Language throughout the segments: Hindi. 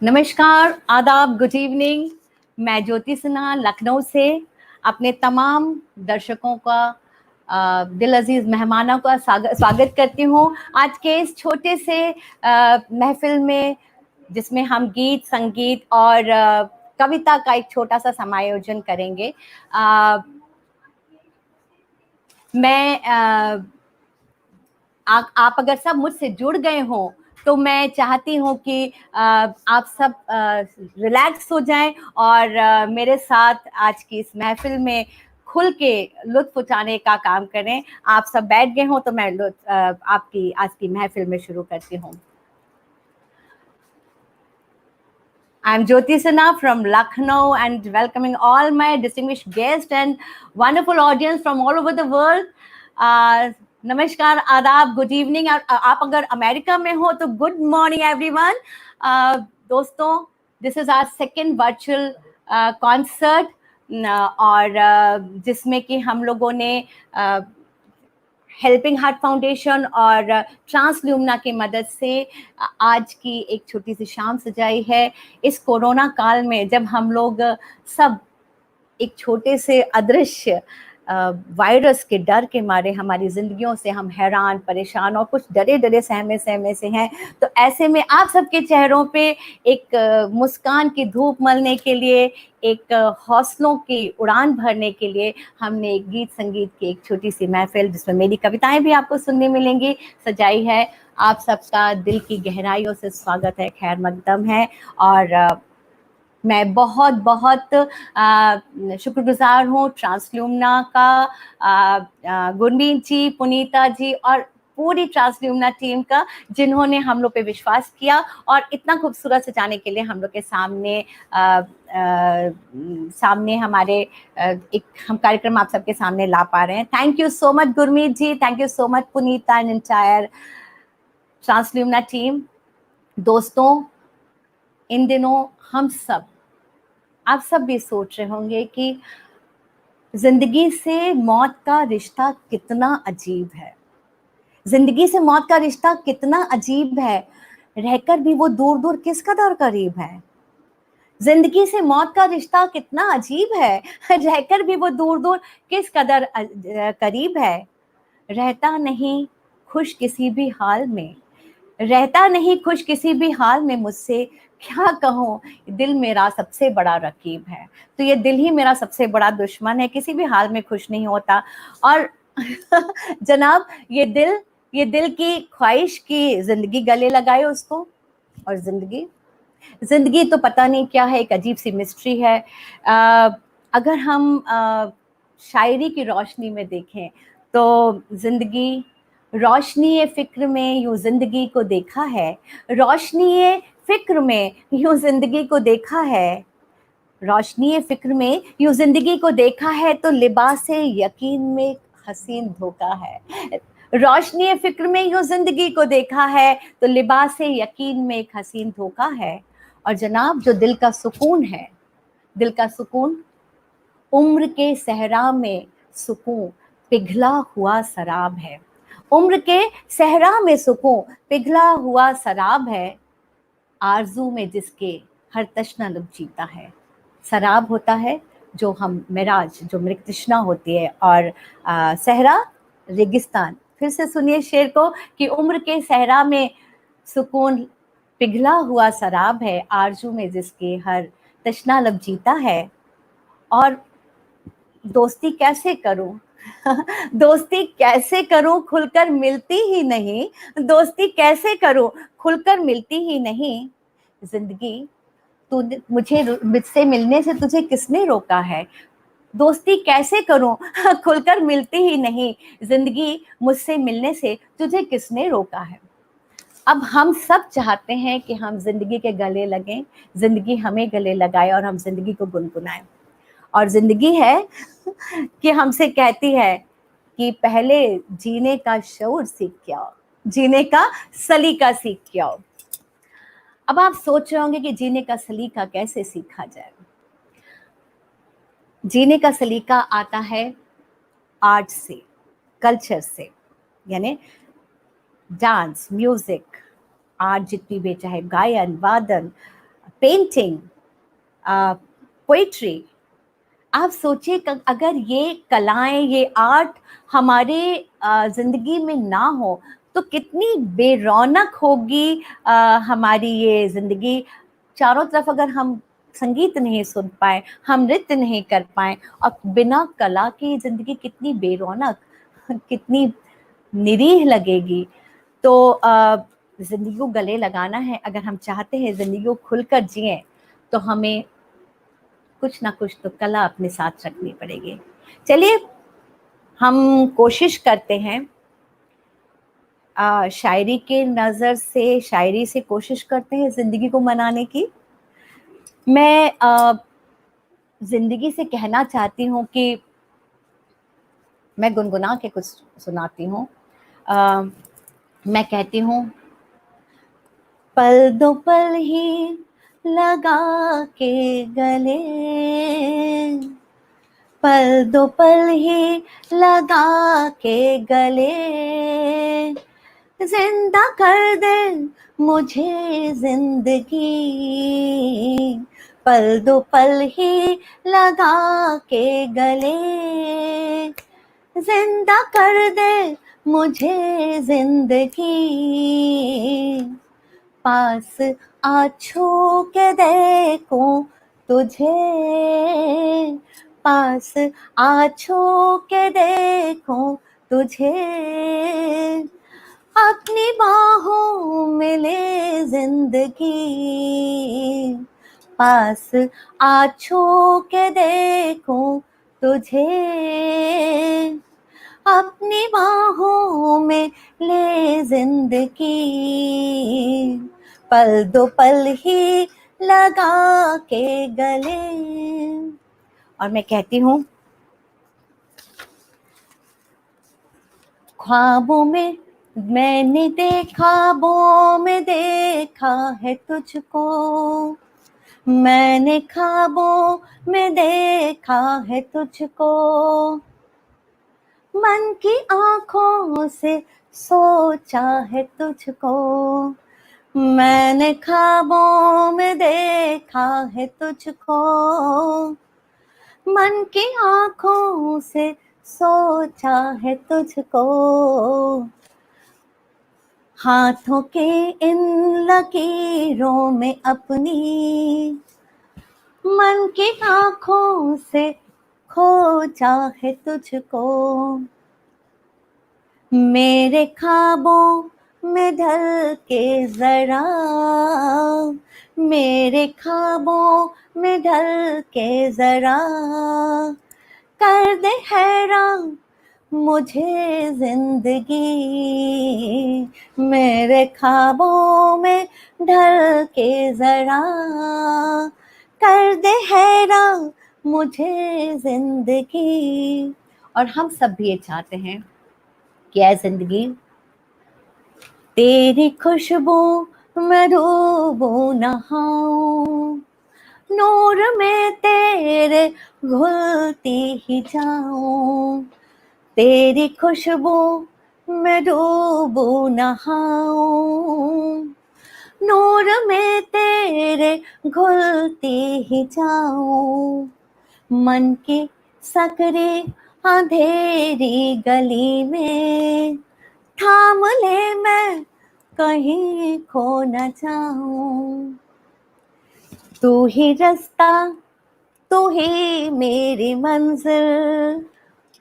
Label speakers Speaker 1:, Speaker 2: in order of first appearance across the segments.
Speaker 1: नमस्कार, आदाब, गुड इवनिंग। मैं ज्योति सिन्हा लखनऊ से अपने तमाम दर्शकों का दिल अजीज मेहमानों का स्वागत करती हूँ आज के इस छोटे से महफिल में, जिसमें हम गीत, संगीत और कविता का एक छोटा सा समायोजन करेंगे। आप अगर सब मुझसे जुड़ गए हों तो मैं चाहती हूँ कि आप सब रिलैक्स हो जाएं और मेरे साथ आज की इस महफिल में खुल के लुत्फ उठाने का काम करें। आप सब बैठ गए हों तो मैं आपकी आज की महफिल में शुरू करती हूँ। I'm Jyoti Sinha from Lucknow and welcoming all my distinguished guests and wonderful audience from all over the world. नमस्कार, आदाब, गुड इवनिंग। आप अगर अमेरिका में हो तो गुड मॉर्निंग एवरीवन। दोस्तों, this is our second virtual concert और जिसमें कि हम लोगों ने हेल्पिंग हार्ट फाउंडेशन और ट्रांसल्यूमना की मदद से आज की एक छोटी सी शाम सजाई है। इस कोरोना काल में जब हम लोग सब एक छोटे से अदृश्य वायरस के डर के मारे हमारी जिंदगियों से हम हैरान, परेशान और कुछ डरे डरे सहमे सहमे से हैं, तो ऐसे में आप सबके चेहरों पे एक मुस्कान की धूप मलने के लिए, एक हौसलों की उड़ान भरने के लिए हमने एक गीत संगीत की एक छोटी सी महफिल, जिसमें मेरी कविताएं भी आपको सुनने मिलेंगी, सजाई है। आप सबका दिल की गहराइयों से स्वागत है, खैर मकदम है। और मैं बहुत बहुत शुक्रगुजार हूँ ट्रांसल्यूमना का, गुरमीत जी, पुनीता जी और पूरी ट्रांसल्यूमना टीम का, जिन्होंने हम लोग पे विश्वास किया और इतना खूबसूरत सजाने के लिए हम लोग के सामने हमारे एक हम कार्यक्रम आप सबके सामने ला पा रहे हैं। Thank you so much Gurmeet ji, thank you so much Punita and entire Translumina team. दोस्तों, इन दिनों आप सब भी सोच रहे होंगे कि जिंदगी से मौत का रिश्ता कितना अजीब है। जिंदगी से मौत का रिश्ता कितना अजीब है, रहकर भी वो दूर दूर किस कदर करीब है। जिंदगी से मौत का रिश्ता कितना अजीब है, रहकर भी वो दूर दूर किस कदर करीब है। रहता नहीं खुश किसी भी हाल में, रहता नहीं खुश किसी भी हाल में, मुझसे क्या कहूँ, दिल मेरा सबसे बड़ा रकीब है। तो ये दिल ही मेरा सबसे बड़ा दुश्मन है, किसी भी हाल में खुश नहीं होता। और जनाब, ये दिल की ख्वाहिश की जिंदगी गले लगाए उसको। और जिंदगी तो पता नहीं क्या है, एक अजीब सी मिस्ट्री है। अगर हम शायरी की रोशनी में देखें तो जिंदगी रोशनी फिक्र में यूं जिंदगी को देखा है, रोशनी फिक्र में यूं जिंदगी को देखा है, रोशनी फिक्र में यूं जिंदगी को देखा है, तो लिबास यकीन में हसीन धोखा है। रोशनी फिक्र में यूं जिंदगी को देखा है, तो लिबास यकीन में एक हसीन धोखा है। और जनाब, जो दिल का सुकून है, दिल का सुकून उम्र के सहरा में सुकून पिघला हुआ शराब है। उम्र के सहरा में सुकून पिघला हुआ शराब है, आरजू में जिसके हर तश्ना लब जीता है। शराब होता है जो हम मिराज, जो मृग तृष्णा होती है, और सहरा रेगिस्तान। फिर से सुनिए शेर को कि उम्र के सहरा में सुकून पिघला हुआ शराब है, आरजू में जिसके हर तश्ना लब जीता है। और दोस्ती कैसे करूं दोस्ती कैसे करूं, खुलकर मिलती ही नहीं। दोस्ती कैसे करूं, खुलकर मिलती ही नहीं। जिंदगी, तू मुझसे मिलने से तुझे किसने रोका है। दोस्ती कैसे करूं खुलकर मिलती ही नहीं। जिंदगी, मुझसे मिलने से तुझे किसने रोका है। अब हम सब चाहते हैं कि हम जिंदगी के गले लगें, जिंदगी हमें गले लगाए और हम जिंदगी को गुनगुनाएं। और जिंदगी है कि हमसे कहती है कि पहले जीने का शऊर सीख के आओ, जीने का सलीका सीख के आओ। अब आप सोच रहे होंगे कि जीने का सलीका कैसे सीखा जाए। जीने का सलीका आता है आर्ट से, कल्चर से, यानी डांस, म्यूजिक, आर्ट जितनी भी, चाहे गायन, वादन, पेंटिंग, पोइट्री, आप सोचिए अगर ये कलाएं, ये आर्ट हमारे ज़िंदगी में ना हो तो कितनी बेरौनक होगी हमारी ये ज़िंदगी। चारों तरफ अगर हम संगीत नहीं सुन पाए, हम नृत्य नहीं कर पाए, और बिना कला की ज़िंदगी कितनी बेरौनक, कितनी निरीह लगेगी। तो ज़िंदगी को गले लगाना है, अगर हम चाहते हैं ज़िंदगी को खुलकर जिएं, तो हमें कुछ ना कुछ तो कला अपने साथ रखनी पड़ेगी। चलिए हम कोशिश करते हैं शायरी के नज़र से, शायरी से कोशिश करते हैं ज़िंदगी को मनाने की। मैं ज़िंदगी से कहना चाहती हूँ कि मैं गुनगुना के कुछ सुनाती हूँ। मैं कहती हूँ, पल दो पल ही लगा के गले, पल दो पल ही लगा के गले, जिंदा कर दे मुझे जिंदगी, पल दो पल ही लगा के गले, जिंदा कर दे मुझे जिंदगी, पास आ छू के देखूं तुझे, पास आ छू के देखूं तुझे, अपनी बाहों में ले जिंदगी, पास आ छू के देखूं तुझे, अपनी बाहों में ले जिंदगी, पल दो पल ही लगा के गले। और मैं कहती हूँ, ख्वाबों में मैंने देखा, ख्वाबों में देखा है तुझको, मैंने ख्वाबों में देखा है तुझको, मन की आंखों से सोचा है तुझको, मैंने ख्वाबों में देखा है तुझको, मन की आंखों से सोचा है तुझको, हाथों के इन लकीरों में अपनी, मन की आंखों से खोजा है तुझको, मेरे ख्वाबों में ढल के जरा, मेरे ख्वाबों में ढल के जरा, कर दे हैरान मुझे जिंदगी, मेरे ख्वाबों में ढल के जरा, कर दे हैरान मुझे जिंदगी। और हम सब भी ये चाहते हैं कि ऐ जिंदगी तेरी खुशबू में डूबूं नहाऊं, नूर में तेरे घुलती ही जाऊं, तेरी खुशबू में डूबूं नहाऊं, नूर में तेरे घुलती ही जाऊं, मन की सकरी अंधेरी गली में थाम ले मैं कहीं खो न जाऊं, तू ही रास्ता, तू ही मेरी मंजिल,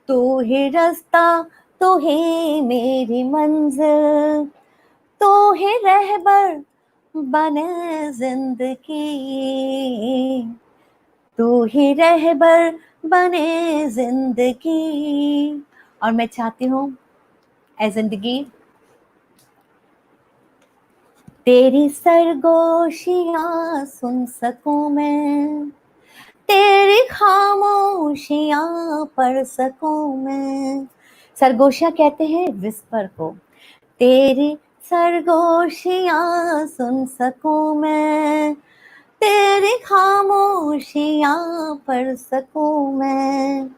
Speaker 1: तू ही रास्ता, तू ही मेरी मंजिल, तू ही रहबर बने जिंदगी, तू ही रहबर बने जिंदगी। और मैं चाहती हूँ ऐ जिंदगी तेरी सरगोशियाँ सुन सकूं मैं, तेरी खामोशियाँ पढ़ सकूं मैं, सरगोशियाँ कहते हैं विस्पर को, तेरी सरगोशियाँ सुन सकूं मैं, तेरी खामोशियाँ पढ़ सकूं मैं,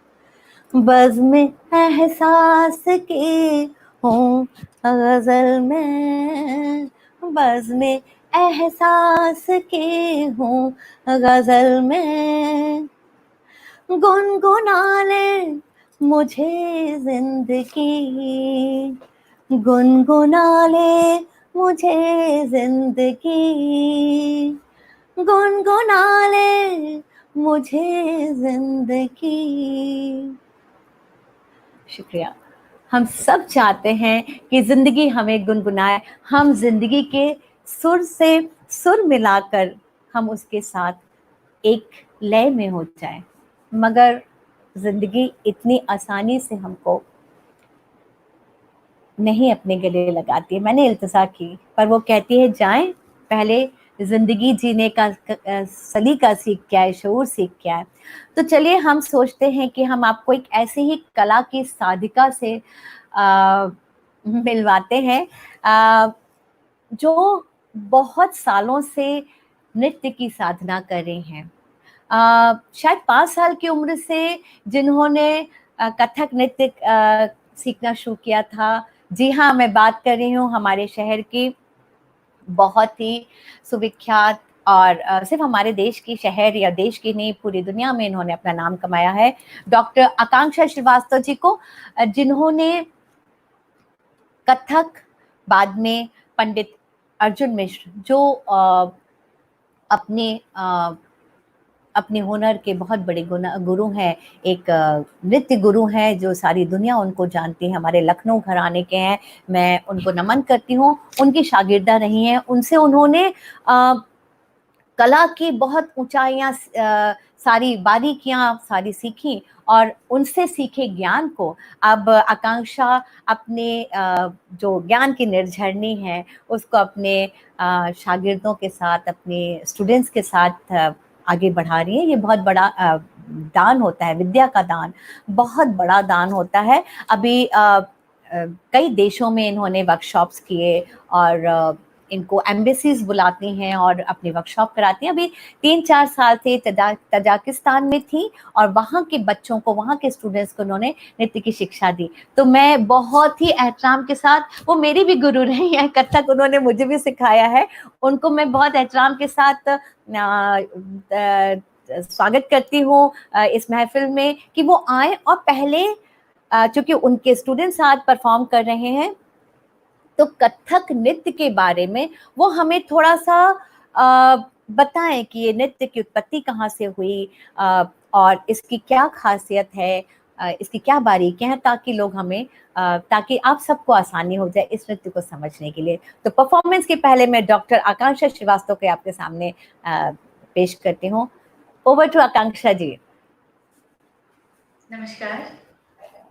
Speaker 1: बज़्म एहसास की हूँ गज़ल में, बज़्म एहसास के हूँ गजल में, गुनगुना ले मुझे जिंदगी, गुनगुना ले मुझे जिंदगी, गुनगुना ले मुझे जिंदगी। शुक्रिया। हम सब चाहते हैं कि जिंदगी हमें गुनगुनाए, हम जिंदगी के सुर से सुर मिलाकर हम उसके साथ एक लय में हो जाए, मगर जिंदगी इतनी आसानी से हमको नहीं अपने गले लगाती है। मैंने इल्तिजा की, पर वो कहती है जाएं, पहले जिंदगी जीने का सलीका सीख के आए, शऊर सीख के आए। तो चलिए हम सोचते हैं कि हम आपको एक ऐसी ही कला की साधिका से मिलवाते हैं जो बहुत सालों से नृत्य की साधना कर रही हैं। शायद 5 साल की उम्र से जिन्होंने कथक नृत्य सीखना शुरू किया था। जी हाँ, मैं बात कर रही हूँ हमारे शहर की बहुत ही सुविख्यात और सिर्फ हमारे देश की शहर या देश की नहीं, पूरी दुनिया में इन्होंने अपना नाम कमाया है, डॉक्टर आकांक्षा श्रीवास्तव जी को, जिन्होंने कथक, बाद में पंडित अर्जुन मिश्र जो अपने हुनर के बहुत बड़े गुरु हैं, एक नृत्य गुरु हैं जो सारी दुनिया उनको जानती है, हमारे लखनऊ घराने के हैं। मैं उनको नमन करती हूँ, उनकी शागिर्दा रही हैं, उनसे उन्होंने कला की बहुत ऊंचाइयाँ, सारी बारीकियाँ सारी सीखी और उनसे सीखे ज्ञान को अब आकांक्षा अपने जो ज्ञान की निर्झरनी है उसको अपने शागिर्दों के साथ, अपने स्टूडेंट्स के साथ आगे बढ़ा रही है। ये बहुत बड़ा दान होता है, विद्या का दान बहुत बड़ा दान होता है। अभी कई देशों में इन्होंने वर्कशॉप्स किए और इनको एम्बेसीज बुलाती हैं और अपनी वर्कशॉप कराती हैं। अभी 3-4 साल से तजाकिस्तान में थी और वहाँ के बच्चों को, वहाँ के स्टूडेंट्स को उन्होंने नृत्य की शिक्षा दी। तो मैं बहुत ही एहतराम के साथ, वो मेरी भी गुरु रही हैं, कथक उन्होंने मुझे भी सिखाया है, उनको मैं बहुत एहतराम के साथ स्वागत करती हूँ इस महफिल में कि वो आए और पहले चूंकि उनके स्टूडेंट्स आज परफॉर्म कर रहे हैं तो कथक नृत्य के बारे में वो हमें थोड़ा सा बताएं कि ये नृत्य की उत्पत्ति कहाँ से हुई और इसकी क्या खासियत है, इसकी क्या बारीकियां हैं, ताकि लोग हमें ताकि आप सबको आसानी हो जाए इस नृत्य को समझने के लिए। तो परफॉर्मेंस के पहले मैं डॉक्टर आकांक्षा श्रीवास्तव को आपके सामने पेश करती हूँ। ओवर टू आकांक्षा जी।
Speaker 2: नमस्कार,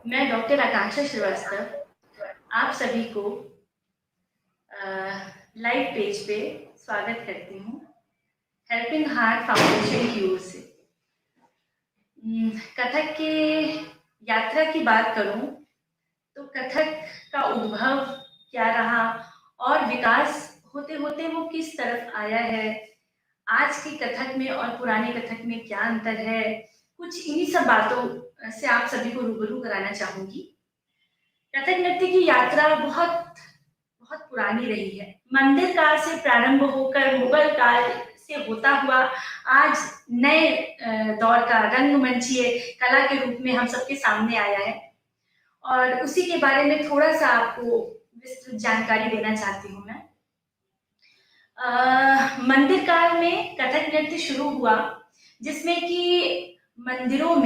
Speaker 2: मैं डॉक्टर आकांक्षा श्रीवास्तव आप सभी को लाइव पेज पे स्वागत करती हूँ हेल्पिंग हार्ट फाउंडेशन की ओर से। कथक के यात्रा की बात करूँ तो कथक का उद्भव क्या रहा और विकास होते होते वो किस तरफ आया है, आज की कथक में और पुराने कथक में क्या अंतर है, कुछ इन्हीं सब बातों से आप सभी को रूबरू कराना चाहूंगी। कथक नृत्य की यात्रा बहुत बहुत पुरानी रही है। मंदिर काल से प्रारंभ होकर मुगल काल से होता हुआ आज नए दौर का रंगमंचीय कला के रूप में हम सबके सामने आया है और उसी के बारे में थोड़ा सा आपको विस्तृत जानकारी देना चाहती हूँ मैं। मंदिर काल में कथक नृत्य शुरू हुआ जिसमें कि मंदिरों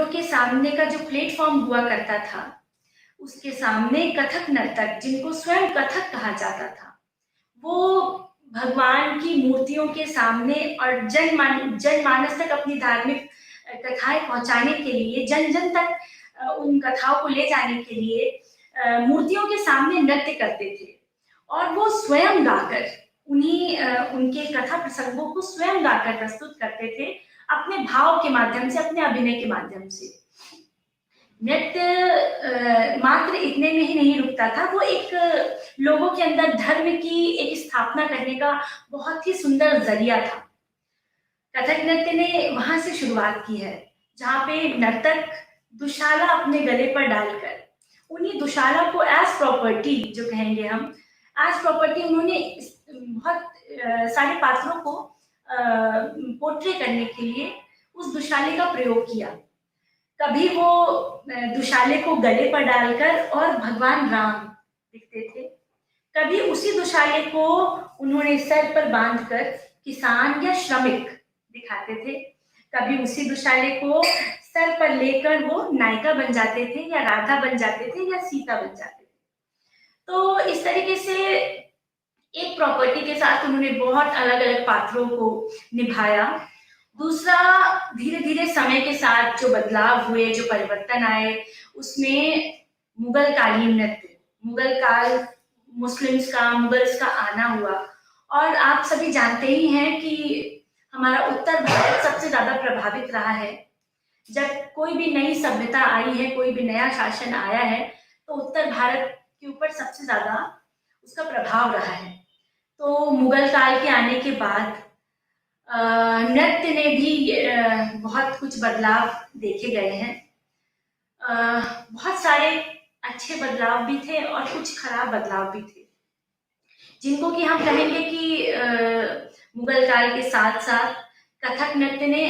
Speaker 2: के सामने का जो प्लेटफॉर्म हुआ करता था उसके सामने कथक नर्तक, जिनको स्वयं कथक कहा जाता था, वो भगवान की मूर्तियों के सामने और जनमानस तक अपनी धार्मिक कथाएं पहुंचाने के लिए, जन जन तक उन कथाओं को ले जाने के लिए मूर्तियों के सामने नृत्य करते थे और वो स्वयं गाकर उनके कथा प्रसंगों को स्वयं गाकर प्रस्तुत करते थे अपने भाव के माध्यम से, अपने अभिनय के माध्यम से। नृत्य मात्र इतने में ही नहीं रुकता था, वो एक लोगों के अंदर धर्म की एक स्थापना करने का बहुत ही सुंदर जरिया था। कथक नृत्य ने वहां से शुरुआत की है जहाँ पे नर्तक दुशाला अपने गले पर डालकर उन्हीं दुशाला को एज प्रॉपर्टी जो कहेंगे हम आज प्रॉपर्टी उन्होंने बहुत सारे पात्रों को पोर्ट्रे करने के लिए उस दुशाले का प्रयोग किया। कभी वो दुशाले को गले पर डालकर और भगवान राम दिखते थे, कभी उसी दुशाले को उन्होंने सर पर बांधकर किसान या श्रमिक दिखाते थे, कभी उसी दुशाले को सर पर लेकर वो नायिका बन जाते थे या राधा बन जाते थे या सीता बन जाते थे। तो इस तरीके से एक प्रॉपर्टी के साथ उन्होंने बहुत अलग-अलग पात्रों को निभाया। दूसरा, धीरे-धीरे समय के साथ जो बदलाव हुए, जो परिवर्तन आए, उसमें मुगल कालीन नृत्य, मुगल काल, मुगल्स का आना हुआ। और आप सभी जानते ही हैं कि हमारा उत्तर भारत सबसे ज़्यादा प्रभावित रहा है। जब कोई भी नई सभ्यता आई है, कोई भी नया शासन आया है, तो उत्तर भारत के ऊपर सबसे ज़्यादा उसका प्रभाव रहा है। तो मुगल काल के आने के बाद नृत्य ने भी बहुत कुछ बदलाव देखे गए हैं। बहुत सारे अच्छे बदलाव भी थे और कुछ खराब बदलाव भी थे, जिनको कि हम कहेंगे कि मुगल काल के साथ-साथ कथक नृत्य ने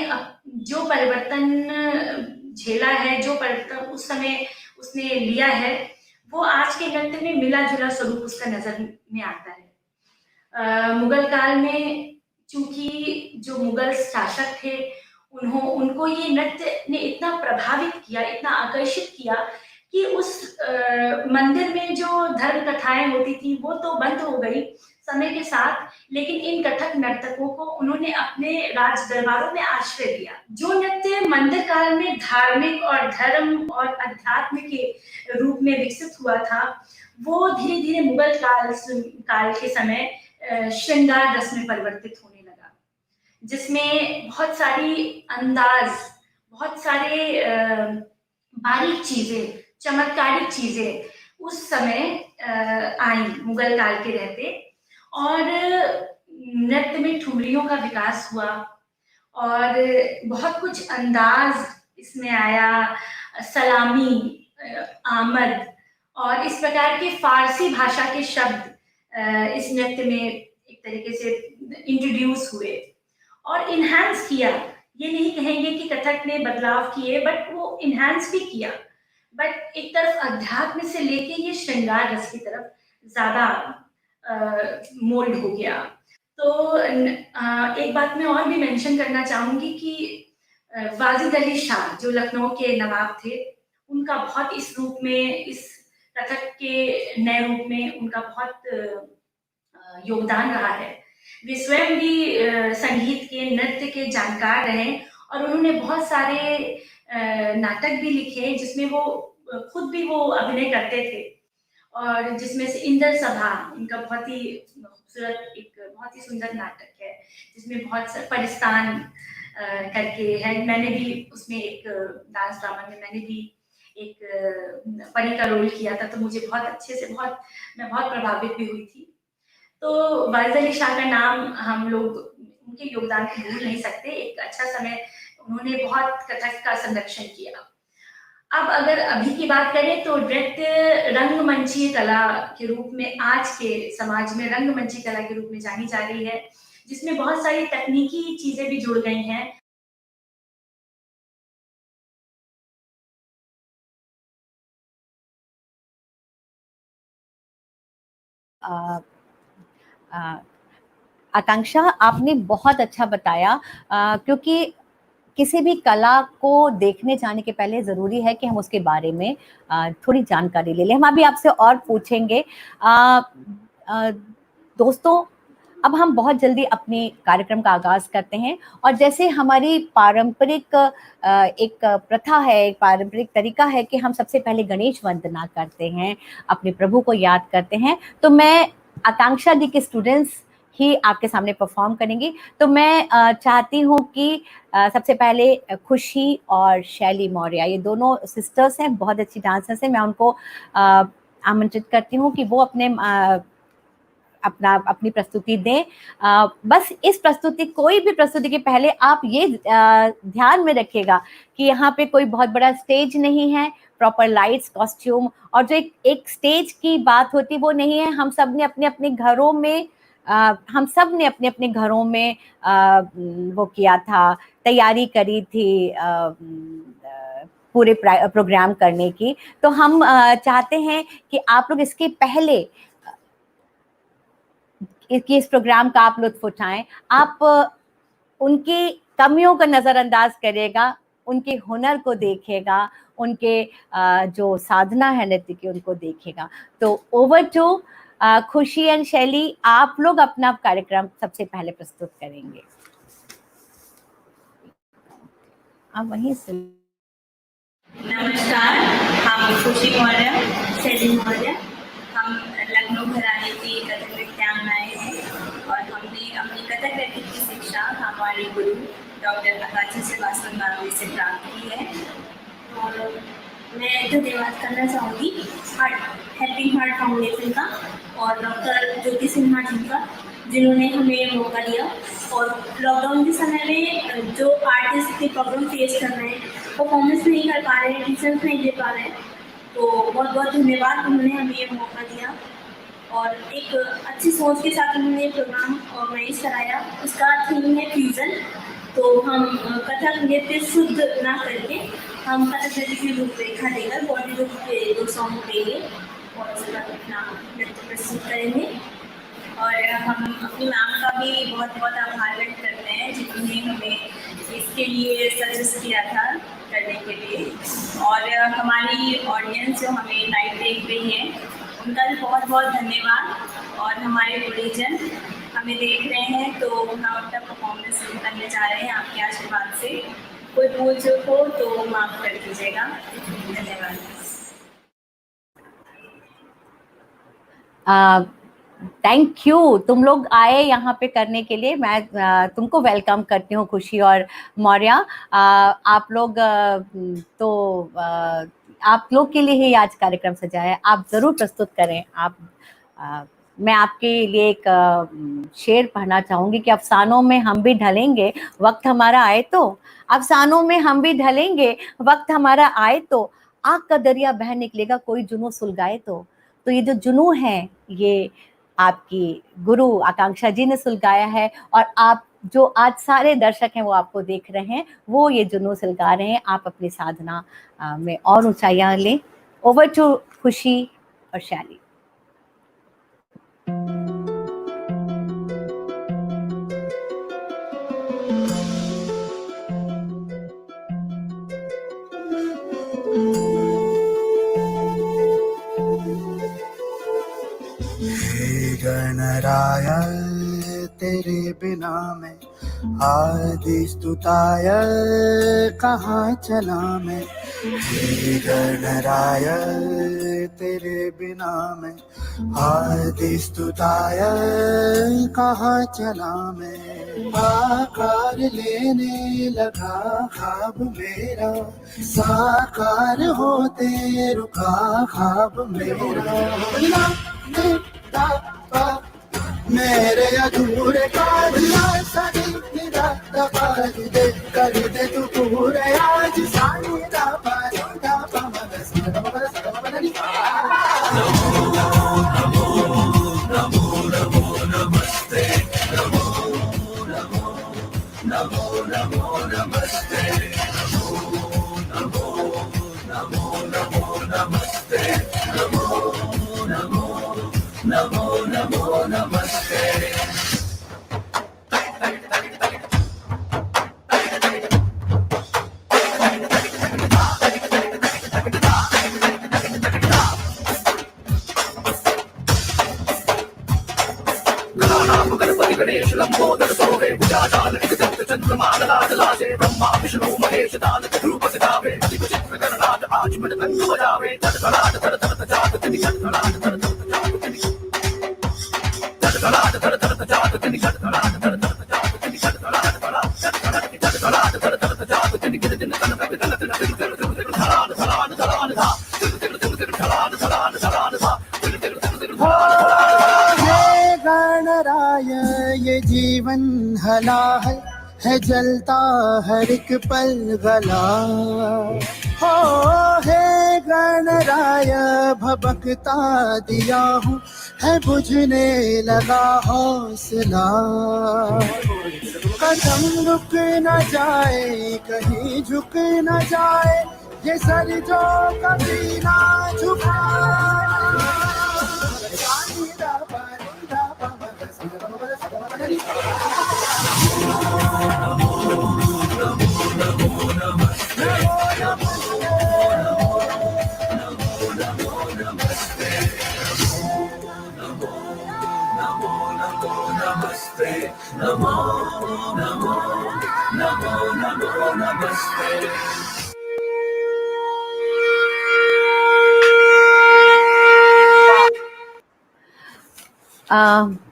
Speaker 2: जो परिवर्तन झेला है, जो परिवर्तन उस समय उसने लिया है, वो आज के नृत्य में मिला-जुला स्वरूप उसका नज़र में आता है। मुगल काल में चूँकि जो मुगल शासक थे, उनको ये नृत्य ने इतना प्रभावित किया, इतना आकर्षित किया कि उस मंदिर में जो धर्म कथाएँ होती थी, वो तो बंद हो गई समय के साथ, लेकिन इन कथक नर्तकों को उन्होंने अपने राज दरबारों में आश्रय दिया। जो नृत्य मंदिर काल में धार्मिक और धर्म और अध्यात्म के रूप में विकसित हुआ था, वो धीरे-धीरे मुगल काल के समय श्रृंगार रस में परिवर्तित होने लगा, जिसमें बहुत सारी अंदाज, बहुत सारे बारीक चीजें, चमत्कारिक चीजें उस समय आई मुगल काल के रहते, और नृत्य में ठुमरियों का विकास हुआ और बहुत कुछ अंदाज इसमें आया, सलामी, आमद और इस प्रकार के फारसी भाषा के शब्द इस नृत्य में एक तरीके से इंट्रोड्यूस हुए और इन्हांस किया। ये नहीं कहेंगे कि कथक ने बदलाव किए, बट वो इन्हांस भी किया, बट एक तरफ अध्यात्म से लेके ये श्रृंगार रस की तरफ ज़्यादा मोल्ड हो गया। तो एक बात मैं और भी मेंशन करना चाहूँगी कि वाजिद अली शाह जो लखनऊ के नवाब थे, उनका बहुत इस रूप में, इस कथक के नए रूप में उनका बहुत योगदान रहा है। वे स्वयं भी संगीत के, नृत्य के जानकार रहे और उन्होंने बहुत सारे नाटक भी लिखे जिसमें वो खुद भी वो अभिनय करते थे, और जिसमें से इंदर सभा उनका बहुत ही खूबसूरत, एक बहुत ही सुंदर नाटक है, जिसमें बहुत परिस्तान करके है। मैंने भी उसमें एक डांस ड्रामा में मैंने भी एक परी का रोल किया था, तो मुझे बहुत अच्छे से मैं बहुत प्रभावित भी हुई थी। तो वाजिद अली शाह का नाम हम लोग उनके योगदान को भूल नहीं सकते। एक अच्छा समय उन्होंने बहुत कथक का संरक्षण किया। अब अगर अभी की बात करें तो नृत्य रंगमंचीय कला के रूप में आज के समाज में रंगमंचीय कला के रूप में जानी जा रही है, जिसमें बहुत सारी तकनीकी चीजें भी जुड़ गई हैं।
Speaker 1: आकांक्षा, आपने बहुत अच्छा बताया, क्योंकि किसी भी कला को देखने जाने के पहले ज़रूरी है कि हम उसके बारे में थोड़ी जानकारी ले लें। हम अभी आपसे और पूछेंगे। दोस्तों, अब हम बहुत जल्दी अपने कार्यक्रम का आगाज़ करते हैं, और जैसे हमारी पारंपरिक एक प्रथा है, एक पारंपरिक तरीका है कि हम सबसे पहले गणेश वंदना करते हैं, अपने प्रभु को याद करते हैं। तो मैं आकांक्षा दी के स्टूडेंट्स ही आपके सामने परफॉर्म करेंगी। तो मैं चाहती हूँ कि सबसे पहले खुशी और शैली मौर्य, ये दोनों सिस्टर्स हैं, बहुत अच्छी डांसर्स हैं, मैं उनको आमंत्रित करती हूँ कि वो अपने अपनी प्रस्तुति दें। बस इस प्रस्तुति, कोई भी प्रस्तुति के पहले आप ये ध्यान में रखिएगा कि यहाँ पे कोई बहुत बड़ा स्टेज नहीं है, प्रॉपर लाइट्स, कॉस्ट्यूम, और जो एक स्टेज की बात होती वो नहीं है। हम सब ने अपने अपने घरों में वो किया था, तैयारी करी थी पूरे प्रोग्राम करने की। तो हम चाहते हैं कि आप लोग इसके पहले इस प्रोग्राम का आप लुत्फ उठाएं। आप उनकी कमियों का नज़रअंदाज करिएगा, उनके हुनर को देखेगा, उनके जो साधना है नृत्य की उनको देखेगा। तो ओवर टू खुशी एंड शैली, आप लोग अपना कार्यक्रम सबसे पहले प्रस्तुत करेंगे। आप वहीं से।
Speaker 3: नमस्कार, हम खुशी मौर्य, शैली मौर्य, हम लखनऊ घराने की कथक नृत्यांगनाएं हैं और हमने अपनी कथक नृत्य की शिक्षा हमारे गुरु डॉक्टर आकाशी श्रीवास्तव नामी से प्राप्त की है। और मैं धन्यवाद करना चाहूँगी हेल्पिंग हार्ट फाउंडेशन का और डॉक्टर ज्योति सिन्हा जी का, जिन्होंने हमें मौका दिया। और लॉकडाउन के समय में जो आर्टिस्ट के प्रॉब्लम फेस कर रहे हैं, परफॉर्मेंस नहीं कर पा रहे हैं, टीचर्स नहीं दे पा रहे हैं, तो बहुत बहुत धन्यवाद, उन्होंने हमें ये मौका दिया और एक अच्छी सोच के साथ उन्होंने प्रोग्राम ऑर्गेनाइज कराया। उसका थीम है फ्यूजन। तो हम कथक नृत्य शुद्ध ना करके हम कथक नृत्य की रूपरेखा देकर बॉलीवुड के 2 सॉन्ग देंगे और उसका अपना नृत्य प्रस्तुत करेंगे। और हम अपनी मैम का भी बहुत बहुत आभार व्यक्त करते हैं, जिन्होंने हमें इसके लिए सजेस्ट किया था करने के लिए। और हमारी ऑडियंस जो हमें लाइव देख रही है, उनका भी बहुत बहुत धन्यवाद। और हमारे गुरुजन हमें देख रहे हैं, तो हम अपना परफॉर्मेंस करने जा रहे हैं आपके आशीर्वाद से। कोई भूल चूक हो तो माफ़ कर दीजिएगा। धन्यवाद।
Speaker 1: थैंक यू, तुम लोग आए यहाँ पे करने के लिए। मैं तुमको वेलकम करती हूँ खुशी और मौर्या। आप लोग आप लोग के लिए ही आज कार्यक्रम सजाया है, आप ज़रूर प्रस्तुत करें। मैं आपके लिए एक शेर पढ़ना चाहूँगी कि अफसानों में हम भी ढलेंगे, वक्त हमारा आए तो। अफसानों में हम भी ढलेंगे, वक्त हमारा आए तो। आग का दरिया बह निकलेगा, कोई जुनून सुलगाए तो। तो ये जो जुनून है, ये आपकी गुरु आकांक्षा जी ने सुलगाया है, और आप जो आज सारे दर्शक हैं वो आपको देख रहे हैं, वो ये जुनून सुलगा रहे हैं। आप अपनी साधना में और ऊंचाइयां लें। ओवर टू खुशी और शैली।
Speaker 4: गणराय तेरे बिना मैं आदि स्तुताय कहाँ चला मैं। हे गणराय तेरे बिना मैं आदि स्तुताय कहाँ चला मैं। आकार लेने लगा ख्वाब मेरा, साकार होते रुका ख्वाब मेरा। मेरे अधूरे कागला सदी दे कर दे तू पूरे आज सानी दा पादा पमन सदा सदा नमो नमस्ते नमो नमस्ते नमो नमस्ते नमो नमस्ते। गणेश लंबोदर सोहे भुजाचाल चंद्रमा दला से ब्रह्मा विष्णु महेश दान रूप से गावे चित्र गणनाथ आज मन तन बजावे तड़तड़ाट तड़तड़ जात तिनि तड़तड़ाट तड़तड़ जात तिनि तड़तड़ाट तड़तड़ जात तिनि तड़तड़ाट तड़तड़ जात तिनि तड़तड़ाट तड़तड़ाट तड़तड़ जात तिनि गिरदिन तन तन तन तन धरान धरान धरान धा धरान धरान धरान धा।
Speaker 5: ये जीवन हलाहल है, जलता हर एक पल गला। हो हे गणराय भबकता दिया हूँ, है बुझने लगा हौसला। कदम रुक न जाए, कहीं झुक न जाए, ये सर जो कभी ना झुका।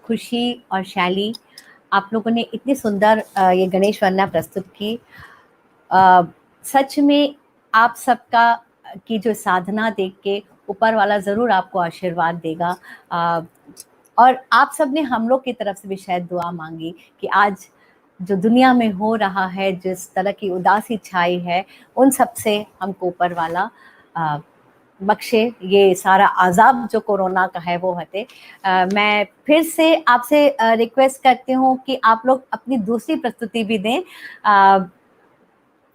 Speaker 1: खुशी और शैली, आप लोगों ने इतनी सुंदर ये गणेश वंदना प्रस्तुत की। सच में आप सबका की जो साधना देख के ऊपर वाला ज़रूर आपको आशीर्वाद देगा। और आप सब ने हम लोग की तरफ से भी शायद दुआ मांगी कि आज जो दुनिया में हो रहा है, जिस तरह की उदासी छाई है, उन सब से हमको ऊपर वाला बख्शे, ये सारा अज़ाब जो कोरोना का है वो हटे। मैं फिर से आपसे रिक्वेस्ट करती हूँ कि आप लोग अपनी दूसरी प्रस्तुति भी दें,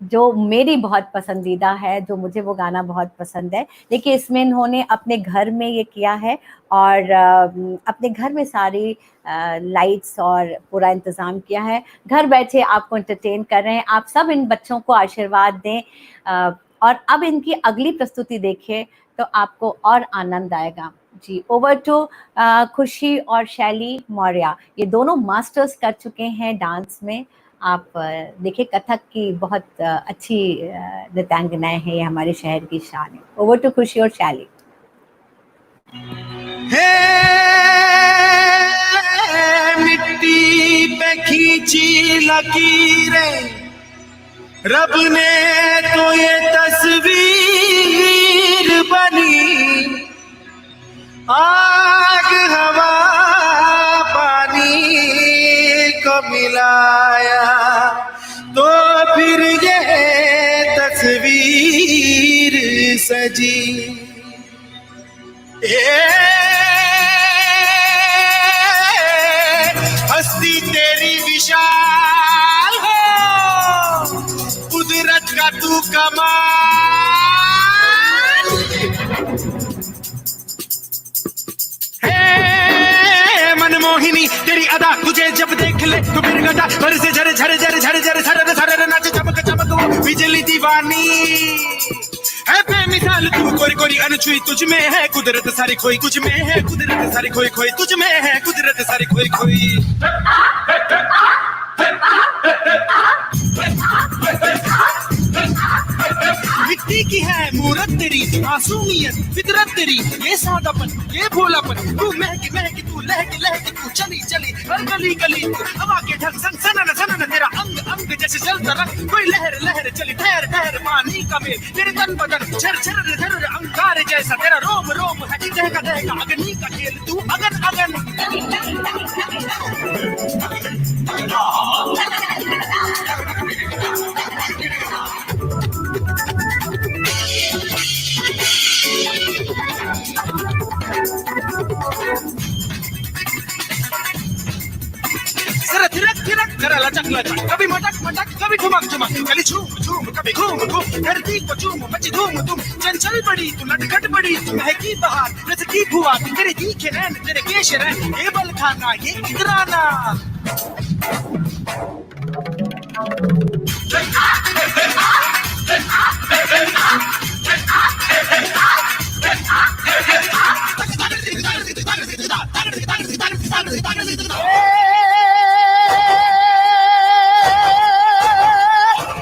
Speaker 1: जो मेरी बहुत पसंदीदा है, जो मुझे वो गाना बहुत पसंद है। देखिए, इसमें इन्होंने अपने घर में ये किया है और अपने घर में सारी लाइट्स और पूरा इंतज़ाम किया है। घर बैठे आपको एंटरटेन कर रहे हैं। आप सब इन बच्चों को आशीर्वाद दें और अब इनकी अगली प्रस्तुति देखिए तो आपको और आनंद आएगा। जी, ओवर टू खुशी और शैली मौर्य। ये दोनों मास्टर्स कर चुके हैं डांस में। आप देखिए, कथक की बहुत अच्छी नृत्यांगनाएं हैं, ये हमारे शहर की शान है। ओवर टू खुशी और शैली।
Speaker 5: मिट्टी पे खींची लकीरें, रब ने तो ये तस्वीर बनी। आग हवा पानी को मिलाया तो फिर ये तस्वीर सजी। हस्ती तेरी विशाल हो, कुदरत का तू कमाल। मनमोहिनी तेरी अदा, तुझे जब देख ले तो फिर गदा भर से झर झर झर झर झर झर झर नाच चमक चमक वो बिजली दीवानी है। बेमिसाल तू कोरी कोरी अनछुई, तुझ में है कुदरत सारी खोई, कुछ में है कुदरत सारी खोई खोई, तुझ में है कुदरत सारी खोई खोई। मिट्टी की है मूरत तेरी, मासूमियत फितरत तेरी, ये सादापन ये भोलापन, तू महकी महकी तू लहकी लहकी तू चली चली हर गली गली तू हवा के ढंग संग सनन सनन तेरा अंग अंग जैसे जलता रंग। कोई लहर लहर चली ठहर ठहर पानी का मेल, तेरे तन बदन झर झर झर अंगार जैसा, तेरा रोम रोम है दहका दहका अग्नि का खेल, तू अगन अगन। जरा थिरक थिरक जरा लचक लचक, कभी मटक मटक कभी ठुमक ठुमक, कभी झूम झूम कभी घूम घूम, धरती को झूम मची धूम धूम। चंचल बड़ी तू नटखट बड़ी तू महकी बहार, जैसे की फुआ तेरे तीखे नैन तेरे केश रैन, ये बल खाना ये इतराना।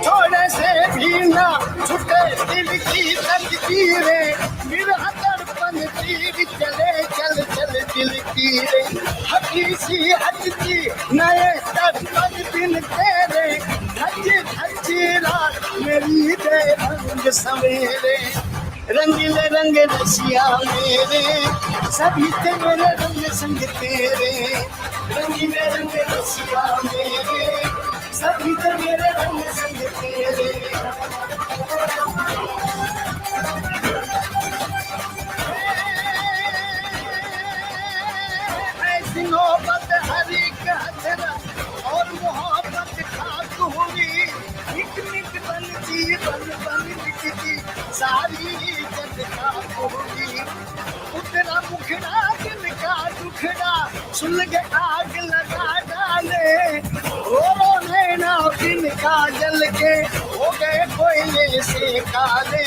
Speaker 5: थोड़े से भी ना छुटे दिल की तकदीरें, मेरा दर्पण तीर चले चल चल दिल की रे। हकी सी हटती नए दर्पण दिन तेरे, हज हज रात मेरी दे रंग सवेरे। रंगीले रंग रसिया मेरे, सभी तेरे रंग संग तेरे। रंगीले रंग रसिया रसिया मेरे, सभी थे मेरे रंग संग तेरे। ऐसी नौबत हरी कहर और मोहब्बत खाक हुई, निक निक बन जी बन बन निकली सारी जग खाक हुई। उतरा मुखड़ा दिल का दुखड़ा सुन के आग लगा डाले, रो नैना बिन काजल के हो गए कोयले से काले,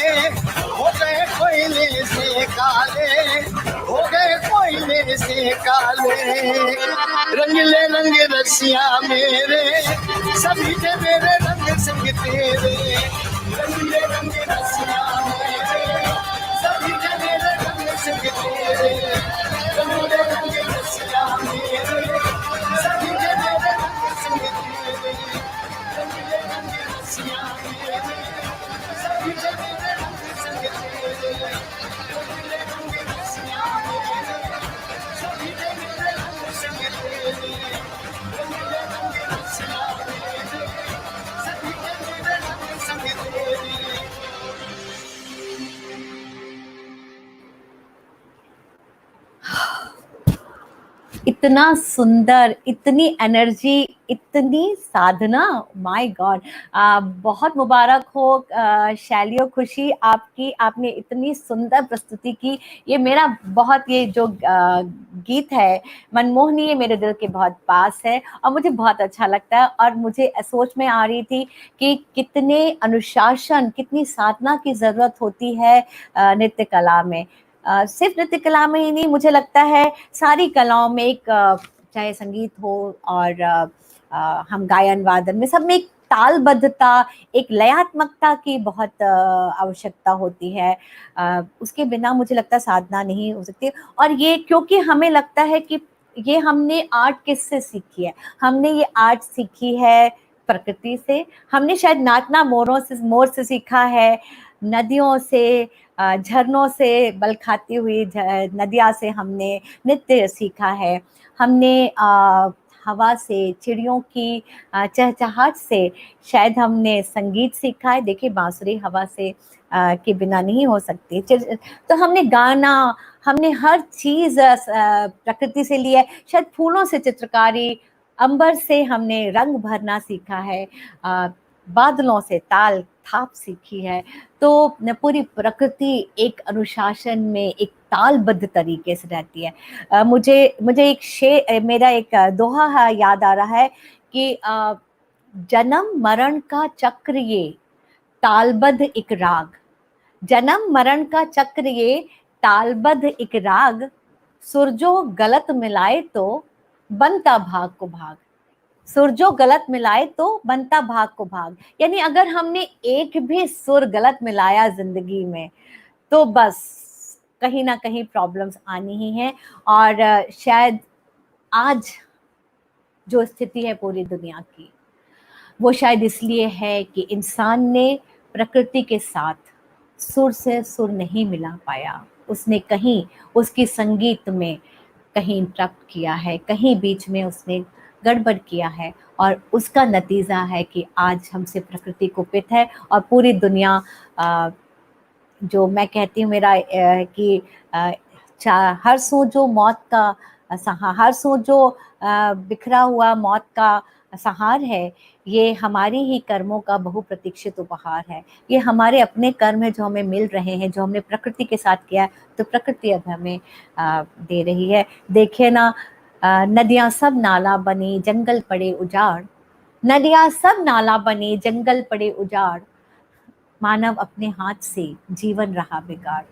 Speaker 5: हो गए कोयले से काले, हो गए कोयले से काले। रंगले रंग रसिया मेरे, सभी थे मेरे रंग संग तेरे। रंगले रंग रसिया मेरे, सभी थे मेरे रंग संग तेरे। रंगले रंग रसिया मेरे, सभी थे मेरे रंग संग तेरे। रंगले रंग रसिया मेरे, सभी थे मेरे रंग संग तेरे। रंगले रंग रसिया मेरे, सभी थे मेरे रंग संग तेरे। रंगले रंग रसिया मेरे, सभी थे मेरे रंग संग तेरे।
Speaker 1: इतना सुंदर, इतनी एनर्जी, इतनी साधना, माय गॉड। बहुत मुबारक हो शैलियो खुशी आपकी, आपने इतनी सुंदर प्रस्तुति की। ये मेरा बहुत, ये जो गीत है मनमोहनी, ये मेरे दिल के बहुत पास है और मुझे बहुत अच्छा लगता है। और मुझे सोच में आ रही थी कि कितने अनुशासन, कितनी साधना की ज़रूरत होती है नृत्य कला में। सिर्फ नृत्य कला में ही नहीं, मुझे लगता है सारी कलाओं में एक चाहे संगीत हो और हम गायन वादन में, सब में एक तालबद्धता, एक लयात्मकता की बहुत आवश्यकता होती है। उसके बिना मुझे लगता है साधना नहीं हो सकती। और ये क्योंकि हमें लगता है कि ये हमने आर्ट किससे सीखी है, हमने ये आर्ट सीखी है प्रकृति से। हमने शायद नाचना मोर से सीखा है, नदियों से, झरनों से बल खाती हुई नदिया से हमने नृत्य सीखा है। हमने हवा से, चिड़ियों की चहचहाट से शायद हमने संगीत सीखा है। देखिए बांसुरी हवा से के बिना नहीं हो सकती। तो हमने गाना, हमने हर चीज़ प्रकृति से लिया है। शायद फूलों से चित्रकारी, अंबर से हमने रंग भरना सीखा है, बादलों से ताल थाप सीखी है। तो पूरी प्रकृति एक अनुशासन में, एक तालबद्ध तरीके से रहती है। मुझे एक मेरा एक दोहा याद आ रहा है कि जन्म मरण का चक्र ये तालबद्ध एक राग, जन्म मरण का चक्र ये तालबद्ध एक राग, सुरजो गलत मिलाए तो बनता भाग को भाग, सुर गलत मिलाए तो बनता भाग को भाग। यानी अगर हमने एक भी सुर गलत मिलाया जिंदगी में तो बस कहीं ना कहीं प्रॉब्लम्स आनी ही है। और शायद आज जो स्थिति है पूरी दुनिया की, वो शायद इसलिए है कि इंसान ने प्रकृति के साथ सुर से सुर नहीं मिला पाया। उसने कहीं उसकी संगीत में कहीं इंटरप्ट किया है, कहीं बीच में उसने गड़बड़ किया है, और उसका नतीजा है कि आज हमसे प्रकृति कुपित है। और पूरी दुनिया जो मैं कहती हूँ मेरा कि हर सो जो मौत का हर सो जो बिखरा हुआ मौत का सहार है, ये हमारी ही कर्मों का बहुप्रतीक्षित उपहार है। ये हमारे अपने कर्म है जो हमें मिल रहे हैं, जो हमने प्रकृति के साथ किया है, तो प्रकृति अब हमें दे रही है। देखिए ना, नदियाँ सब नाला बनी, जंगल पड़े उजाड़, नदियाँ सब नाला बनी, जंगल पड़े उजाड़, मानव अपने हाथ से जीवन रहा बिगाड़।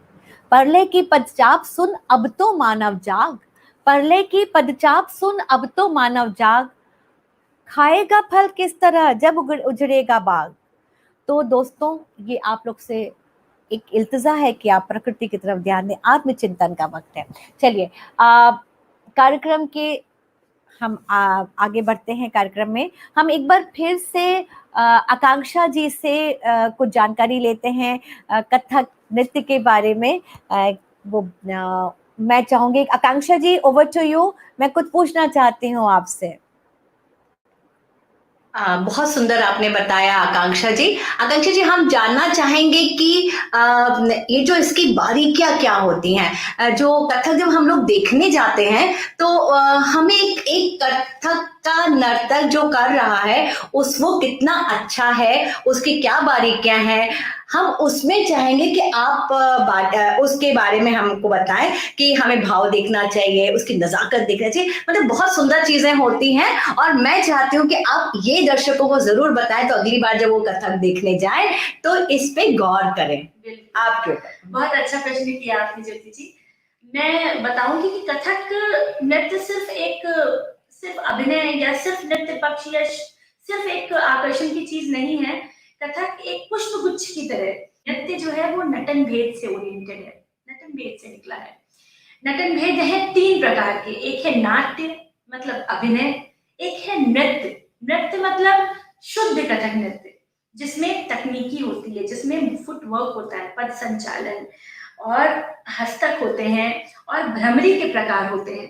Speaker 1: परले की पदचाप सुन अब तो मानव जाग, परले की पदचाप सुन अब तो मानव जाग, खाएगा फल किस तरह जब उजड़ेगा बाग। तो दोस्तों, ये आप लोग से एक इल्तिजा है कि आप प्रकृति की तरफ ध्यान दें। आत्मचिंतन का वक्त है। चलिए कार्यक्रम के हम आगे बढ़ते हैं। कार्यक्रम में हम एक बार फिर से आकांक्षा जी से कुछ जानकारी लेते हैं कथक नृत्य के बारे में। वो मैं चाहूंगी, आकांक्षा जी, ओवर टू यू। मैं कुछ पूछना चाहती हूँ आपसे। बहुत सुंदर आपने बताया आकांक्षा जी। आकांक्षा जी, हम जानना चाहेंगे कि ये जो इसकी बारीकियां क्या होती हैं। जो कथक जब हम लोग देखने जाते हैं तो हमें एक कथक का नर्तक जो कर रहा है वो कितना अच्छा है, उसकी क्या बारीकियां हैं, हम उसमें चाहेंगे कि आप उसके बारे में हमको बताएं कि हमें भाव देखना चाहिए, उसकी नजाकत देखना चाहिए, मतलब बहुत सुंदर चीजें होती हैं। और मैं चाहती हूँ कि आप ये दर्शकों को जरूर बताएं, तो अगली बार जब वो कथक देखने जाए तो इस पे गौर करें।
Speaker 2: बिल्कुल।
Speaker 1: आपके
Speaker 2: बहुत अच्छा प्रश्न किया आपने ज्योति जी। मैं बताऊंगी कि कथक नृत्य सिर्फ अभिनय या सिर्फ नृत्य पक्ष या सिर्फ एक आकर्षण की चीज नहीं है। कथक एक पुष्प गुच्छ की तरह नृत्य जो है वो नटन भेद से ओरिएंटेड है, नटन भेद से निकला है। नटन भेद है 3 प्रकार के, एक है नाट्य मतलब अभिनय, एक है नृत्य, नृत्य मतलब शुद्ध कथक नृत्य जिसमें तकनीकी होती है, जिसमें फुटवर्क होता है, पद संचालन और हस्तक होते हैं और भ्रमरी के प्रकार होते हैं,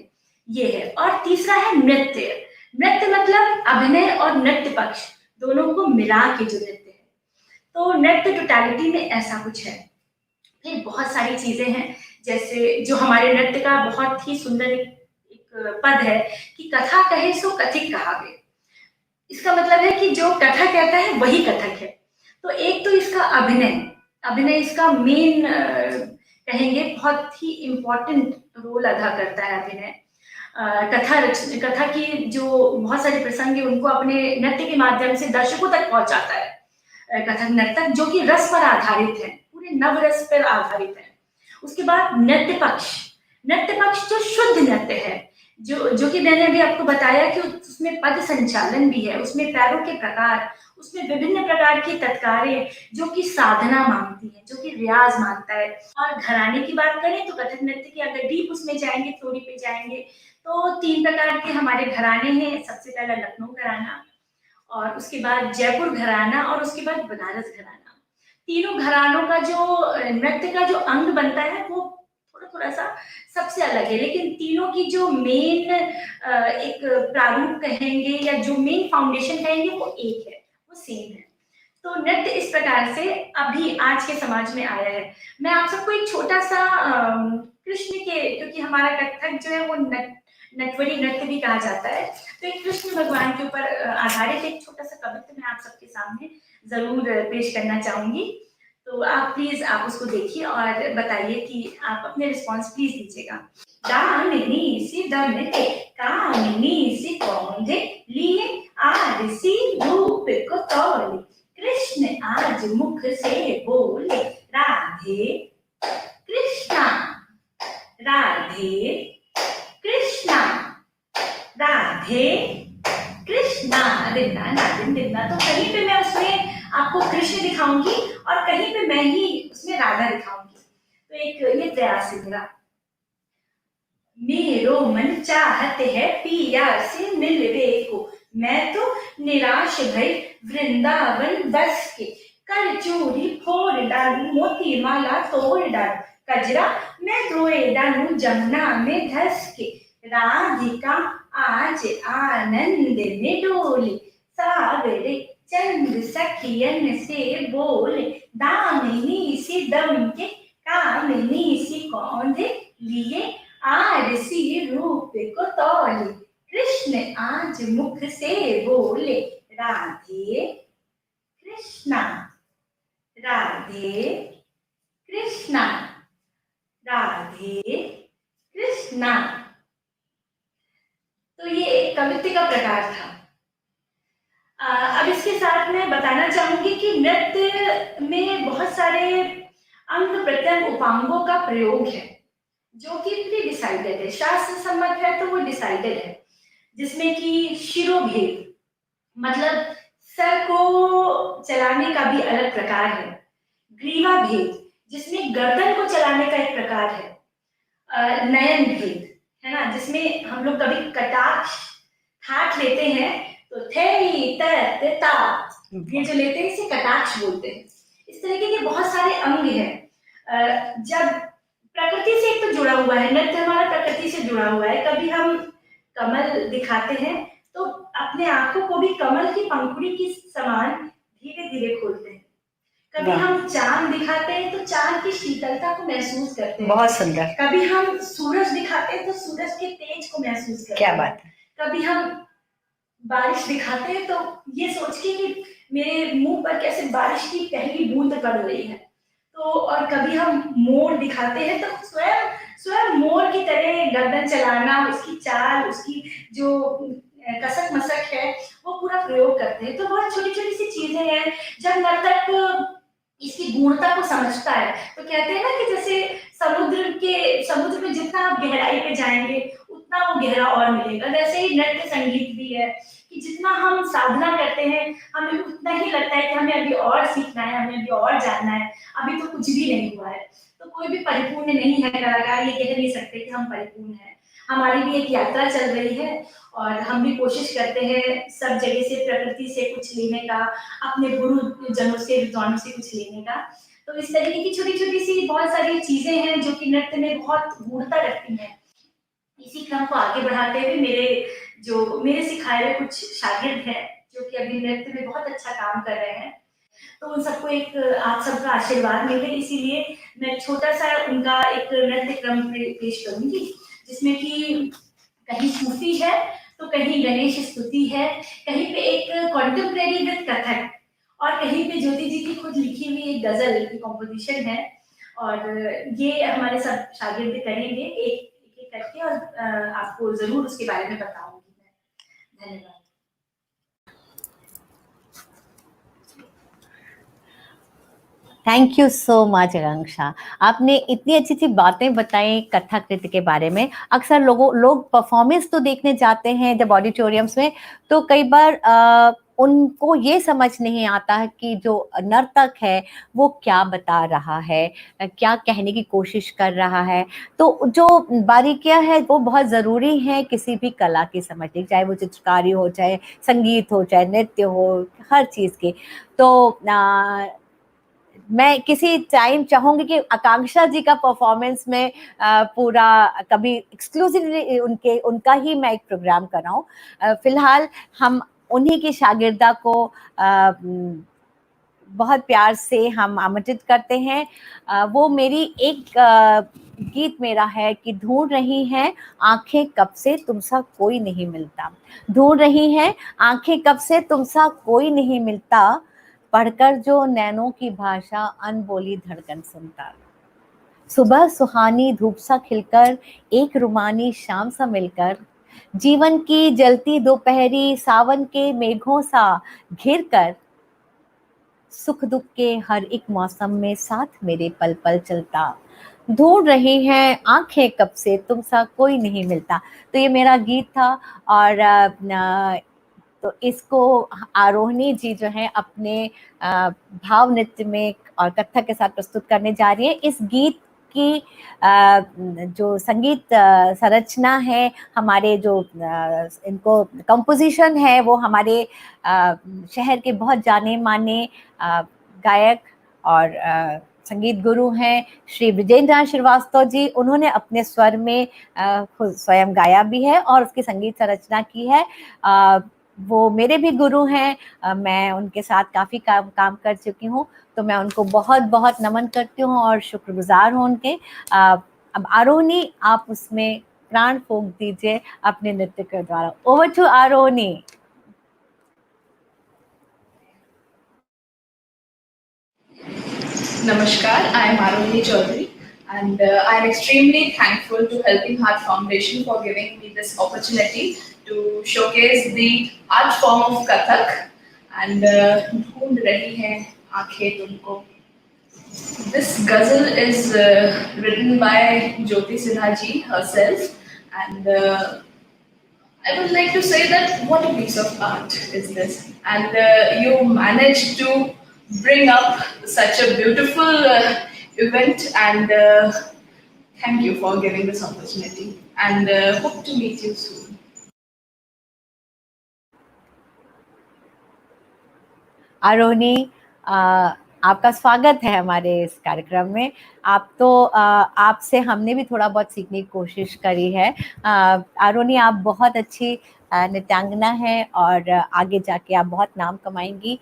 Speaker 2: ये है। और तीसरा है नृत्य, नृत्य मतलब अभिनय और नृत्य पक्ष दोनों को मिला के जो नृत्य है। तो नृत्य टोटलिटी में ऐसा कुछ है। फिर बहुत सारी चीजें हैं, जैसे जो हमारे नृत्य का बहुत ही सुंदर एक पद है कि कथा कहे सो कथिक कहावे। इसका मतलब है कि जो कथा कहता है वही कथक है। तो एक तो इसका अभिनय, अभिनय इसका मेन कहेंगे बहुत ही इम्पोर्टेंट रोल अदा करता है अभिनय। कथा की जो बहुत सारे प्रसंग है उनको अपने नृत्य के माध्यम से दर्शकों तक पहुंचाता है कथक नर्तक, जो कि रस पर आधारित है, पूरे नवरस पर आधारित है। उसके बाद नृत्य पक्ष जो शुद्ध नृत्य है, जो कि मैंने अभी आपको बताया कि उसमें पद संचालन भी है, उसमें पैरों के प्रकार, उसमें विभिन्न प्रकार की तत्कारें जो कि साधना मांगती है, जो कि रियाज मांगता है। और घराने की बात करें तो कथक नृत्य की अगर डीप उसमें जाएंगे, थ्योरी पे जाएंगे, तो 3 प्रकार के हमारे घराने हैं। सबसे पहला लखनऊ घराना, और उसके बाद जयपुर घराना, और उसके बाद बनारस घराना। तीनों घरानों का जो नृत्य का जो अंग बनता है वो थोड़ा सा सबसे अलग है, लेकिन तीनों की जो मेन एक प्रारूप कहेंगे या जो मेन फाउंडेशन कहेंगे वो एक है, वो सेम है। तो नृत्य इस प्रकार से अभी आज के समाज में आया है। मैं आप सबको एक छोटा सा कृष्ण के, क्योंकि हमारा कथक जो है वो नटवरी नृत्य भी कहा जाता है, तो एक कृष्ण भगवान के ऊपर आधारित एक छोटा सा कवित्व मैं आप सबके सामने जरूर पेश करना चाहूंगी। तो आप प्लीज आप उसको देखिए और बताइए कि आप अपने रिस्पॉन्स प्लीज दीजिएगा। दामिनी सी दमते कामिनी सी कौंधे लिए आरसी रूप को तौले, कृष्ण आज मुख से बोले राधे कृष्णा, राधे कृष्णा, राधे कृष्णा। दिन्ना तो कहीं पे मैं उसमें आपको कृष्ण दिखाऊंगी और कहीं पे मैं ही उसमें राधा दिखाऊंगी। तो एक ये प्रयास है मेरा। मेरो मन चाहते है पिया से मिलवे को, मैं तो निराश भई वृंदावन बस के, कर चूड़ी फोड़ डालू मोती माला तोड़ डालू, कजरा मैं धोए डालू जमुना में धस के, राधिका आज आनंद में डोले, सावरे चंद सखियन से बोले, दामिनी सी दम के कामिनी सी कौंधे लिए आरसी रूप को तौले, कृष्ण आज मुख से बोले राधे कृष्णा, राधे कृष्णा, राधे कृष्णा। तो ये एक कवित्व का प्रकार था। अब इसके साथ मैं बताना चाहूंगी कि नृत्य में बहुत सारे अंग प्रत्यंग उपांगों का प्रयोग है जो कि प्री डिसाइडेड है, शास्त्र सम्मत है तो वो डिसाइडेड है, जिसमें कि शिरोभेद मतलब सर को चलाने का भी अलग प्रकार है, ग्रीवा भेद जिसमें गर्दन को चलाने का एक प्रकार है, नयन भेद है ना, जिसमें हम लोग कभी कटाक्ष ठाठ लेते हैं तो थे ये जो लेते हैं इसे कटाक्ष बोलते हैं। इस तरीके के बहुत सारे अंग हैं। जब प्रकृति से एक तो जुड़ा हुआ है, नृत्य हमारा प्रकृति से जुड़ा हुआ है। कभी हम कमल दिखाते हैं तो अपने आंखों को भी कमल की पंखुड़ी की समान धीरे धीरे खोलते हैं। कभी हम चांद दिखाते हैं तो चांद की शीतलता को महसूस करते हैं।
Speaker 1: बहुत सुंदर।
Speaker 2: कभी हम सूरज दिखाते हैं तो सूरज के तेज को महसूस करते हैं।
Speaker 1: क्या बात है।
Speaker 2: कभी हम बारिश दिखाते हैं तो ये सोच के कि मेरे मुंह पर कैसे बारिश की पहली बूंद पड़ रही है। तो और कभी हम मोर दिखाते हैं तो स्वयं मोर की तरह गर्दन चलाना, उसकी चाल, उसकी जो कसक मसक है वो पूरा प्रयोग करते हैं। तो बहुत छोटी छोटी सी चीजें हैं। जब नर्तक इसकी गुणता को समझता है तो कहते हैं ना कि जैसे समुद्र में जितना आप गहराई पे जाएंगे उतना वो गहरा और मिलेगा। वैसे ही नृत्य संगीत भी है कि जितना हम साधना करते हैं हमें उतना ही लगता है कि हमें अभी और सीखना है, हमें अभी और जानना है, अभी तो कुछ भी नहीं हुआ है। तो कोई भी परिपूर्ण नहीं है कलाकार, ये कह नहीं सकते कि हम परिपूर्ण हैं। हमारी भी एक यात्रा चल रही है और हम भी कोशिश करते हैं सब जगह से, प्रकृति से कुछ लेने का, अपने गुरुजनों से, विद्वानों से कुछ लेने का। तो इस तरीके की छोटी छोटी सी बहुत सारी चीजें हैं जो कि नृत्य में बहुत गूढ़ता रखती हैं। इसी क्रम को आगे बढ़ाते हुए मेरे सिखाए हुए कुछ शागिर्द हैं जो कि अभी नृत्य में बहुत अच्छा काम कर रहे हैं। तो उन सबको एक आप सबका आशीर्वाद मिले, इसीलिए मैं छोटा सा उनका एक नृत्य क्रम पेश करूंगी जिसमें कि कहीं सूफी है तो कहीं गणेश स्तुति है, कहीं पे एक कॉन्टेम्परेरी विद कथक और कहीं पे ज्योति जी की खुद लिखी हुई एक गजल की कॉम्पोजिशन है। और ये हमारे सब शागिर्द करेंगे एक एक करके और आपको जरूर उसके बारे में बताऊंगी मैं। धन्यवाद।
Speaker 1: थैंक यू सो मच आकांक्षा, आपने इतनी अच्छी अच्छी बातें बताई कथक नृत्य के बारे में। अक्सर लोग परफॉर्मेंस तो देखने जाते हैं जब ऑडिटोरियम्स में, तो कई बार उनको ये समझ नहीं आता है कि जो नर्तक है वो क्या बता रहा है, क्या कहने की कोशिश कर रहा है। तो जो बारीकियां हैं वो बहुत ज़रूरी हैं किसी भी कला की समझने, चाहे वो चित्रकारी हो, चाहे संगीत हो, चाहे नृत्य हो, हर चीज़ की। तो मैं किसी टाइम चाहूंगी कि आकांक्षा जी का परफॉर्मेंस में पूरा कभी एक्सक्लूसिवली उनका ही मैं एक प्रोग्राम कराऊं। फिलहाल हम उन्हीं की शागिर्दा को बहुत प्यार से हम आमंत्रित करते हैं। वो मेरी एक गीत मेरा है कि ढूंढ रही हैं आंखें कब से तुमसा कोई नहीं मिलता, ढूंढ रही हैं आंखें कब से तुमसा कोई नहीं मिलता, पढ़कर जो नैनों की भाषा अनबोली धड़कन सुनता, सुबह सुहानी धूप सा खिलकर एक रुमानी शाम सा मिलकर, जीवन की जलती दोपहरी सावन के मेघों सा घिर कर, सुख दुख के हर एक मौसम में साथ मेरे पल पल चलता, ढूंढ रही हैं आंखें कब से तुमसा कोई नहीं मिलता। तो ये मेरा गीत था और तो इसको आरोहनी जी जो है अपने भाव नृत्य में और कथक के साथ प्रस्तुत करने जा रही है। इस गीत की जो संगीत संरचना है, हमारे जो इनको कंपोजिशन है वो हमारे शहर के बहुत जाने माने गायक और संगीत गुरु हैं श्री ब्रिजेंद्र श्रीवास्तव जी। उन्होंने अपने स्वर में खुद स्वयं गाया भी है और उसकी संगीत संरचना की है। वो मेरे भी गुरु हैं, मैं उनके साथ काफ़ी काम कर चुकी हूँ, तो मैं उनको बहुत बहुत नमन करती हूँ और शुक्रगुजार हूँ उनके। अब आरोहनी आप उसमें प्राण फूंक दीजिए अपने नृत्य के द्वारा। Over to Arohani.
Speaker 6: Namaskar, I am Arohini Chaudhary and I am extremely thankful to Helping Heart Foundation for giving me this opportunity to showcase the art form of Kathak and ढूंढ रही हैं आंखें तुमको. This ghazal is written by Jyoti Sinha ji herself and I would like to say that what a piece of art is this, and you managed to bring up such a beautiful event, and thank you for giving this opportunity, and hope to meet you soon.
Speaker 1: आरोहनी, आपका स्वागत है हमारे इस कार्यक्रम में। आपसे हमने भी थोड़ा बहुत सीखने की कोशिश करी है। आरोनी, आप बहुत अच्छी नृत्यांगना है और आगे जाके आप बहुत नाम कमाएंगी।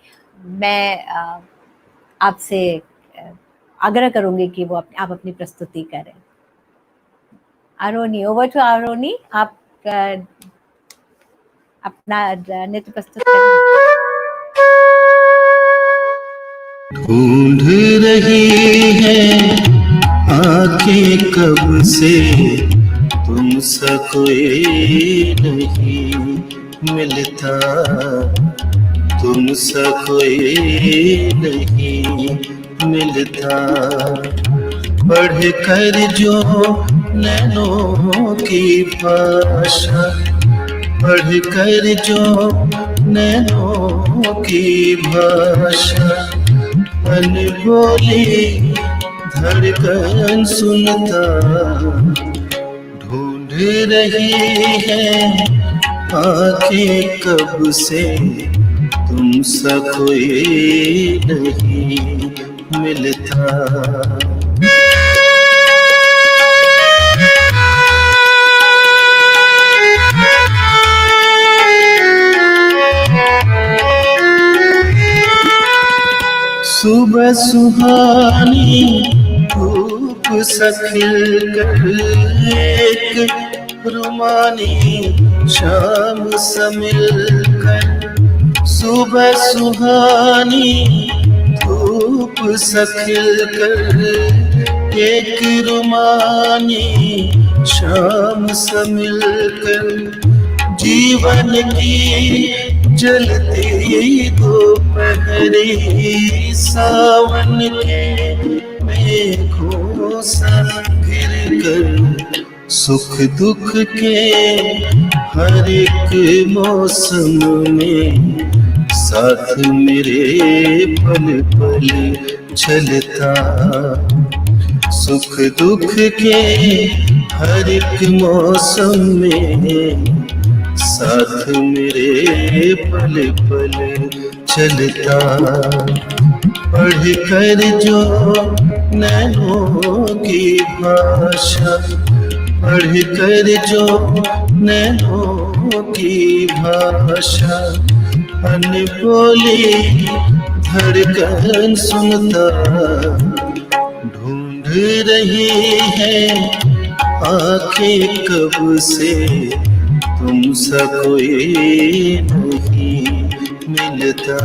Speaker 1: मैं आपसे आग्रह करूंगी कि आप अपनी प्रस्तुति करें। आरोनी, ओवर टू आरोनी, आप अपना नृत्य प्रस्तुत करें।
Speaker 7: ढूंढ रही है आंखें कब से तुमसा कोई नहीं मिलता, तुमसा कोई नहीं मिलता। पढ़ कर जो नैनों की भाषा, पढ़ कर जो नैनों की भाषा, अनबोली धड़कन सुनता। ढूंढ रही है आंखें कब से तुमसा कोई नहीं मिलता। सुबह सुहानी धूप सा खिलकर एक रुमानी शाम सा मिलकर, सुबह सुहानी धूप सा खिलकर एक रुमानी शाम सा मिलकर, जीवन की जलती दोपहरी सावन के मेघों सा घिर कर, सुख दुख के हर एक मौसम में साथ मेरे पल पल चलता। सुख दुख के हर एक मौसम में साथ मेरे पल पल चलता। पढ़ कर जो नैनों की भाषा, पढ़ कर जो नैनों की भाषा, अनबोली धड़कन सुनता। ढूंढ रही है आंखें कब से तुमसा कोई नहीं मिलता।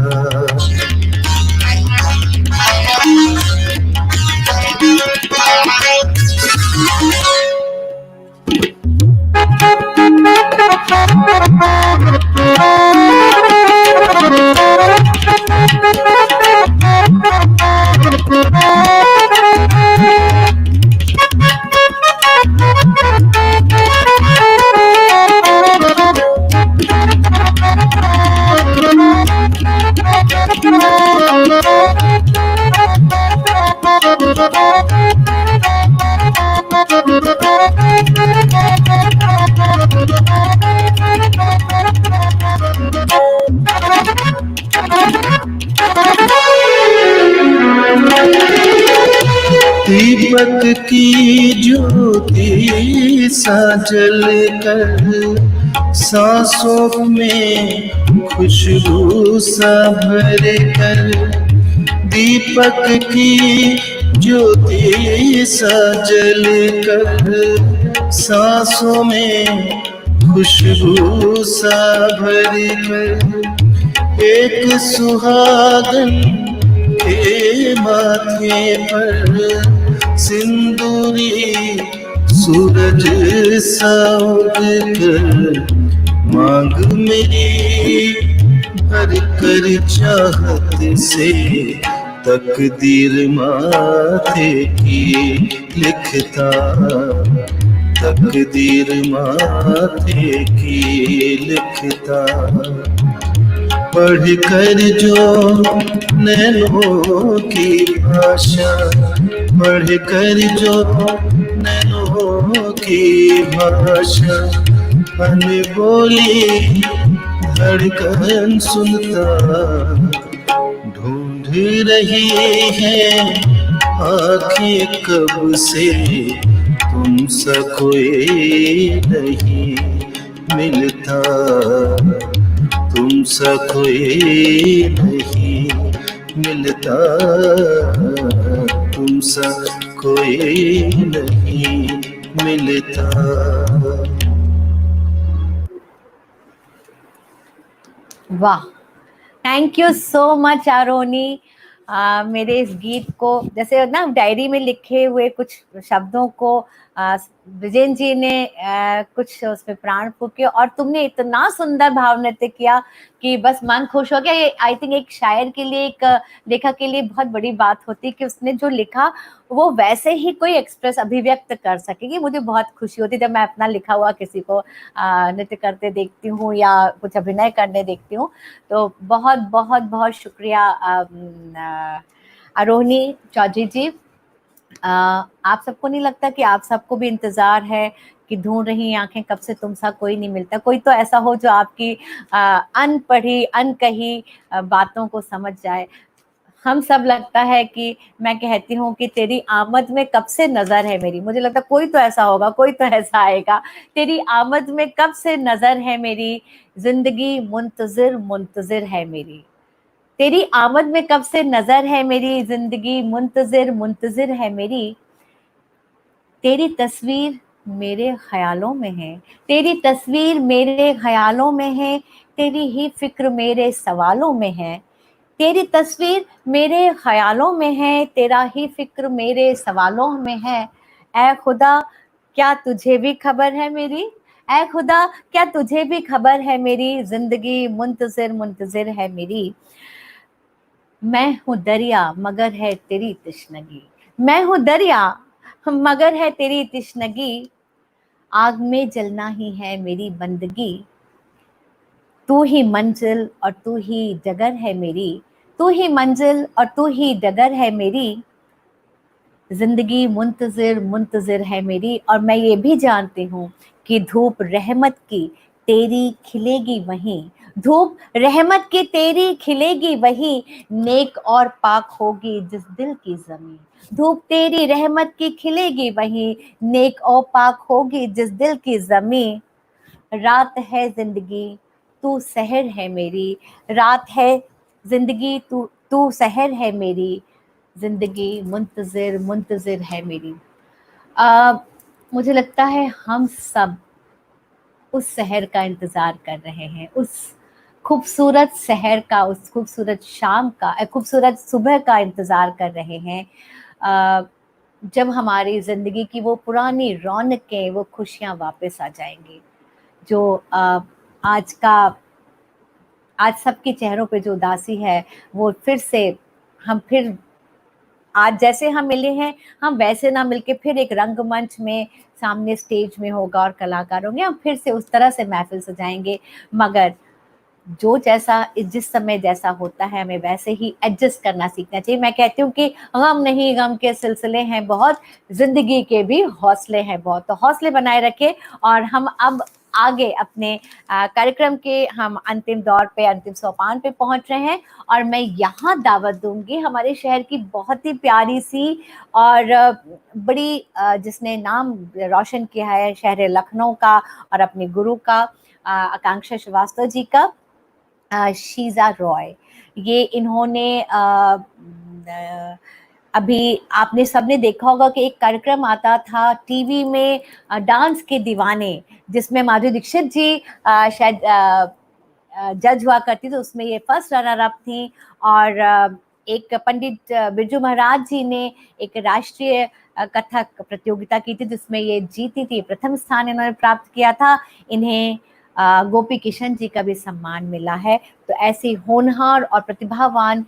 Speaker 7: दीपक की ज्योति सा जल कर, सांसों में खुशबू सा भर कर, दीपक की ज्योति सा जल कर, सांसों में खुशबू सा भर कर, एक सुहागन के माथे पर सिंदूरी सूरज सा उगकर, मांग मेरी भर कर चाहत से तकदीर माथे की लिखता, तकदीर माथे की लिखता। पढ़ कर जो नैनों की भाषा, पढ़ कर जो नैनों की भाषा, अनबोली धड़कन सुनता। ढूंढ रही है आंखें कब से, तुमसा कोई नहीं मिलता, तुमसा कोई नहीं मिलता, तुमसा कोई नहीं मिलता।
Speaker 1: वाह, थैंक यू सो मच आरोनी। मेरे इस गीत को जैसे ना डायरी में लिखे हुए कुछ शब्दों को विजेन जी ने कुछ उसमें प्राण फूके और तुमने इतना सुंदर भाव नृत्य किया कि बस मन खुश हो गया। ये आई थिंक एक शायर के लिए, एक लेखक के लिए बहुत बड़ी बात होती है कि उसने जो लिखा वो वैसे ही कोई एक्सप्रेस अभिव्यक्त कर सकेगी। मुझे बहुत खुशी होती है जब मैं अपना लिखा हुआ किसी को नृत्य करते देखती हूँ या कुछ अभिनय करने देखती हूँ। तो बहुत बहुत बहुत शुक्रिया आरोही चौधरी जी। आप सबको नहीं लगता कि आप सबको भी इंतजार है कि ढूंढ रही आंखें कब से तुमसा कोई नहीं मिलता? कोई तो ऐसा हो जो आपकी अनपढ़ी अनकही बातों को समझ जाए। हम सब लगता है कि मैं कहती हूँ कि तेरी आमद में कब से नजर है मेरी। मुझे लगता कोई तो ऐसा होगा, कोई तो ऐसा आएगा। तेरी आमद में कब से नजर है मेरी, जिंदगी मुंतजिर मुंतजिर है मेरी। तेरी आमद में कब से नजर है मेरी, जिंदगी मुंतजिर मुंतजिर है मेरी। तेरी तस्वीर मेरे ख्यालों में है, तेरी तस्वीर मेरे ख्यालों में है, तेरी ही फिक्र मेरे सवालों में है। तेरी तस्वीर मेरे ख्यालों में है, तेरा ही फिक्र मेरे सवालों में है। ऐ खुदा क्या तुझे भी खबर है मेरी, ऐ खुदा क्या तुझे भी खबर है मेरी, जिंदगी मुंतजिर मुंतजिर है मेरी। मैं हूँ दरिया मगर है तेरी तशनगी, मैं हूँ दरिया मगर है तेरी तशनगी। आग में जलना ही है मेरी बंदगी, तू ही मंजिल और तू ही डगर है मेरी, तू ही मंजिल और तू ही डगर है मेरी। जिंदगी मुंतजिर मुंतजिर है मेरी। और मैं ये भी जानती हूँ कि धूप रहमत की तेरी खिलेगी वहीं, धूप रहमत की तेरी खिलेगी वहीं, नेक और पाक होगी जिस दिल की जमीन। धूप तेरी रहमत की खिलेगी वहीं, नेक और पाक होगी जिस दिल की जमीन। रात है जिंदगी तू सहर है मेरी, रात है जिंदगी तू तू सहर है मेरी, जिंदगी मुंतजिर मुंतजिर है मेरी। मुझे लगता है हम सब उस सहर का इंतजार कर रहे हैं, उस खूबसूरत सहर का, उस खूबसूरत शाम का, खूबसूरत सुबह का इंतजार कर रहे हैं, जब हमारी जिंदगी की वो पुरानी रौनकें, वो खुशियां वापस आ जाएंगी। जो आज सबके चेहरों पे जो उदासी है वो फिर से, हम फिर आज जैसे हम मिले हैं हम वैसे ना मिलके फिर एक रंगमंच में सामने स्टेज में होगा और कलाकार होंगे, हम फिर से उस तरह से महफिल सजाएंगे। मगर जो जैसा जिस समय जैसा होता है हमें वैसे ही एडजस्ट करना सीखना चाहिए। मैं कहती हूँ कि गम नहीं गम के सिलसिले हैं बहुत, जिंदगी के भी हौसले हैं बहुत। तो हौसले बनाए रखे और हम अब आगे अपने कार्यक्रम के हम अंतिम दौर पे, अंतिम सोपान पे पहुंच रहे हैं। और मैं यहाँ दावत दूंगी हमारे शहर की बहुत ही प्यारी सी और बड़ी जिसने नाम रोशन किया है शहर लखनऊ का और अपने गुरु का, आकांक्षा श्रीवास्तव जी का, शीजा रॉय। ये इन्होंने अभी आपने सबने देखा होगा कि एक कार्यक्रम आता था टीवी में, डांस के दीवाने, जिसमें माधुरी दीक्षित जी शायद जज हुआ करती थी। उसमें ये फर्स्ट रनर अप थी। और एक पंडित बिरजू महाराज जी ने एक राष्ट्रीय कथक प्रतियोगिता की थी जिसमें ये जीती थी, प्रथम स्थान इन्होंने प्राप्त किया था। इन्हें गोपी किशन जी का भी सम्मान मिला है। तो ऐसी होनहार और प्रतिभावान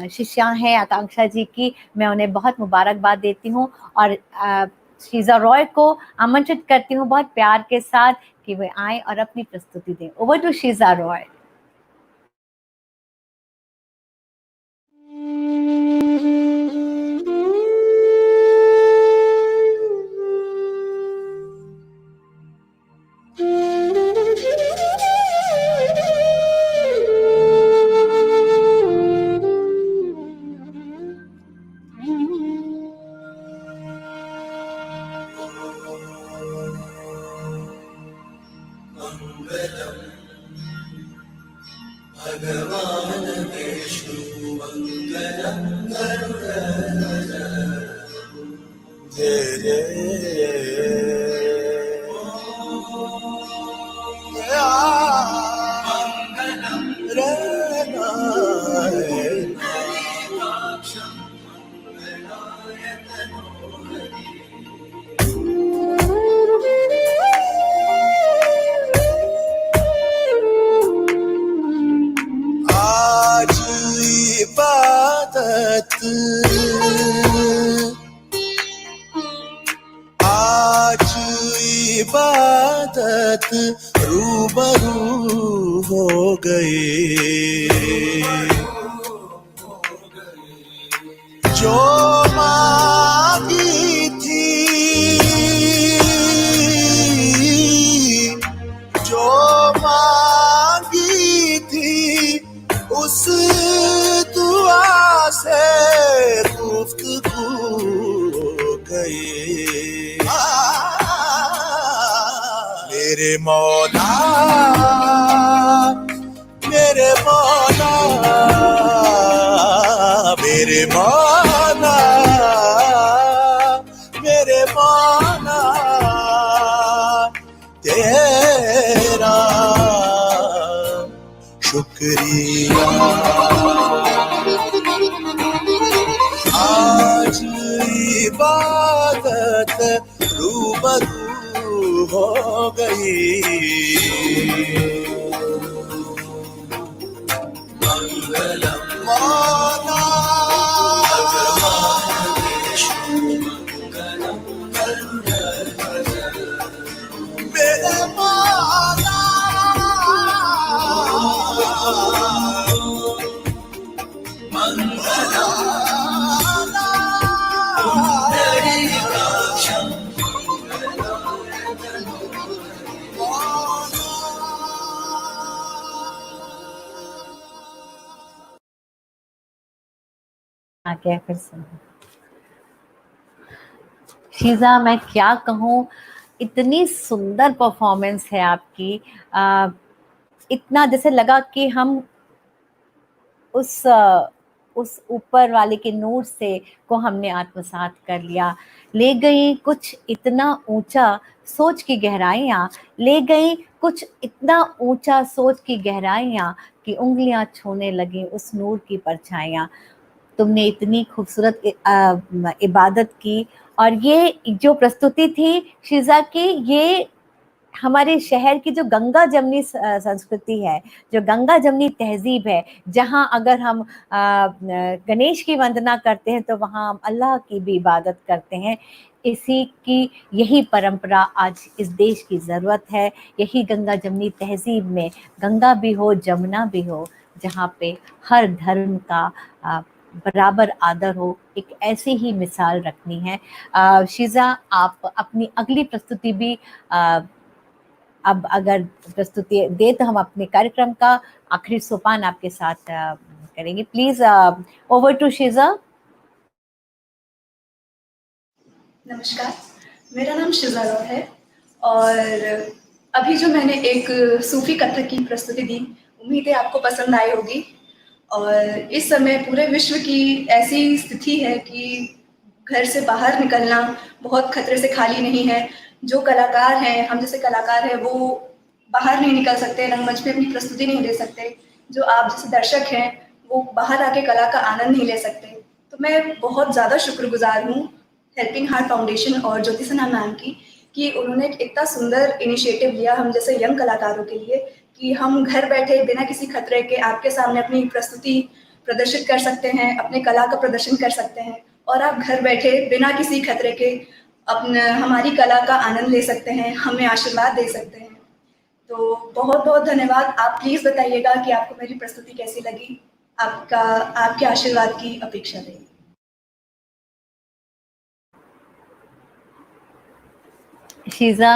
Speaker 1: शिष्या हैं आकांक्षा जी की, मैं उन्हें बहुत मुबारकबाद देती हूँ और शीजा रॉय को आमंत्रित करती हूँ बहुत प्यार के साथ कि वे आए और अपनी प्रस्तुति दें। Over to Sheeja Roy.
Speaker 7: भगवान विष्णु मंगलम गरुड़ध्वज जय आज इबादत रूबरू हो गए जो मांगी थी उस दुआ से गुफ्तगू हो गए मेरे मौला मेरे मौला मेरे मौला मेरे मौला तेरा शुक्रिया आज इबादत रूबरू हो गई मंगलम मौला मेरे मौला
Speaker 1: आगे फिर से शीजा, मैं क्या कहूँ, इतनी सुंदर परफॉर्मेंस है आपकी। इतना जैसे लगा कि हम उस ऊपर वाले के नूर से को हमने आत्मसात कर लिया। ले गई कुछ इतना ऊंचा सोच की गहराइयाँ, ले गई कुछ इतना ऊंचा सोच की गहराइयाँ कि उंगलियां छूने लगी उस नूर की परछाइयाँ। तुमने इतनी खूबसूरत इबादत की। और ये जो प्रस्तुति थी शीजा की, ये हमारे शहर की जो गंगा जमनी संस्कृति है, जो गंगा जमनी तहजीब है, जहाँ अगर हम गणेश की वंदना करते हैं तो वहाँ हम अल्लाह की भी इबादत करते हैं। इसी की यही परंपरा आज इस देश की ज़रूरत है। यही गंगा जमनी तहजीब में गंगा भी हो, जमुना भी हो, जहाँ पे हर धर्म का बराबर आदर हो, एक ऐसी ही मिसाल रखनी है। शीजा, आप अपनी अगली प्रस्तुति भी अब अगर प्रस्तुति दे तो हम अपने कार्यक्रम का आखिरी सोपान आपके साथ करेंगे। Please over to Sheeja.
Speaker 6: नमस्कार, मेरा नाम शीजा रॉय है और अभी जो मैंने एक सूफी कथक की प्रस्तुति दी, उम्मीद है आपको पसंद आई होगी। और इस समय पूरे विश्व की ऐसी स्थिति है कि घर से बाहर निकलना बहुत खतरे से खाली नहीं है। जो कलाकार हैं, हम जैसे कलाकार हैं, वो बाहर नहीं निकल सकते, रंगमंच पे अपनी प्रस्तुति नहीं दे सकते। जो आप जैसे दर्शक हैं, वो बाहर आके कला का आनंद नहीं ले सकते। तो मैं बहुत ज़्यादा शुक्रगुजार हूँ हेल्पिंग हार्ट फाउंडेशन और ज्योति सिन्हा मैम की, कि उन्होंने एक इतना सुंदर इनिशिएटिव लिया हम जैसे यंग कलाकारों के लिए, कि हम घर बैठे बिना किसी खतरे के आपके सामने अपनी प्रस्तुति प्रदर्शित कर सकते हैं, अपने कला का प्रदर्शन कर सकते हैं, और आप घर बैठे बिना किसी खतरे के हमारी कला का आनंद ले सकते हैं, हमें आशीर्वाद दे सकते हैं। तो बहुत बहुत धन्यवाद। आप प्लीज़ बताइएगा कि आपको मेरी प्रस्तुति कैसी लगी। आपके आशीर्वाद की अपेक्षा रहेगी।
Speaker 1: शीजा,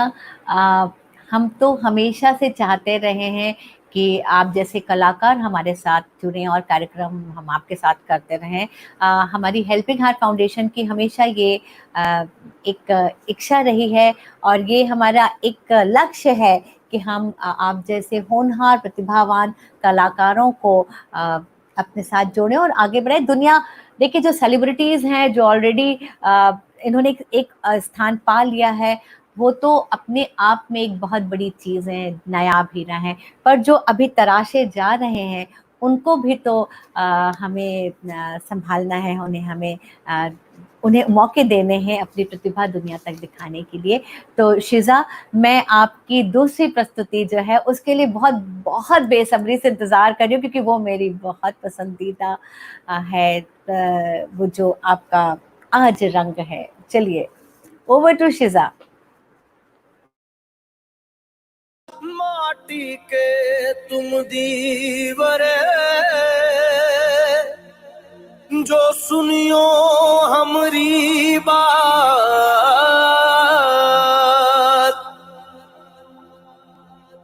Speaker 1: हम तो हमेशा से चाहते रहे हैं कि आप जैसे कलाकार हमारे साथ जुड़ें और कार्यक्रम हम आपके साथ करते रहें। हमारी हेल्पिंग हार्ट फाउंडेशन की हमेशा ये एक इच्छा रही है और ये हमारा एक लक्ष्य है कि हम आप जैसे होनहार प्रतिभावान कलाकारों को अपने साथ जोड़ें और आगे बढ़े। दुनिया देखिए, जो सेलिब्रिटीज़ हैं, जो ऑलरेडी इन्होंने एक स्थान पा लिया है, वो तो अपने आप में एक बहुत बड़ी चीज़ है, नायाब हीरा हैं, पर जो अभी तराशे जा रहे हैं उनको भी तो हमें संभालना है, उन्हें मौके देने हैं अपनी प्रतिभा दुनिया तक दिखाने के लिए। तो शिज़ा, मैं आपकी दूसरी प्रस्तुति जो है उसके लिए बहुत बहुत बेसब्री से इंतज़ार कर रही हूँ, क्योंकि वो मेरी बहुत पसंदीदा है, वो जो आपका आज रंग है। चलिए, ओवर टू शिज़ा।
Speaker 7: माटी के तुम दीवरे जो सुनियो हमरी बात,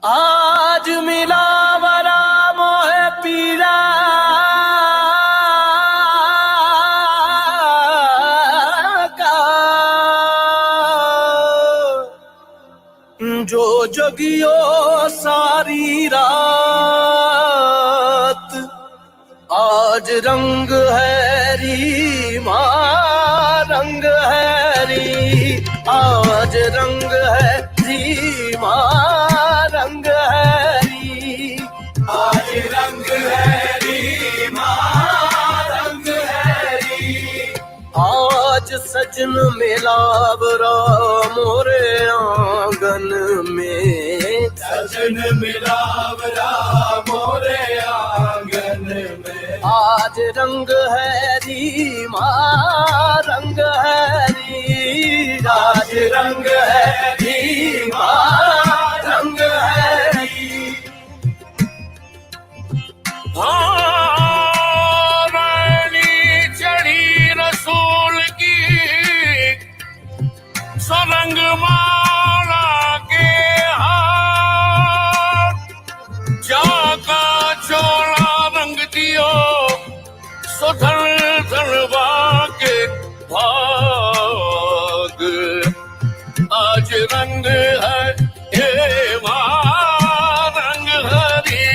Speaker 7: आज मिला वरा मोहे पीरा का, जो जगियो सारी रात, आज रंग है री माँ रंग है री, आज रंग है री माँ रंग है री, आज रंग है री माँ रंग है री, आज सजन मिलावरा मोरे आंगन में, सजन मिलावरा मोरे आंगन में, आज रंग है री माँ रंग है री, आज रंग है री माँ रंग है री।
Speaker 8: रानी चढ़ी रसूल की सरंग माला के हाथ, जाका चोला रंग दियो सुधर धरवा के भाग, आज रंग है हे माँ रंग हरी,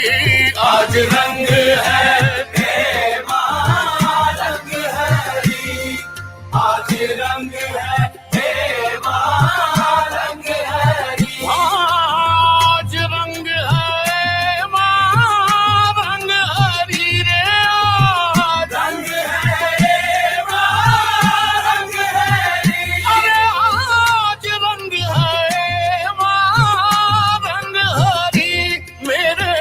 Speaker 8: आज रंग है हे माँ रंग हरी, आज रंग है हे माँ रंग हरी, आज रंग है माँ रंग हरी रे, आज रंग है माँ रंग हरी, अरे आज रंग है माँ रंग हरी, मेरे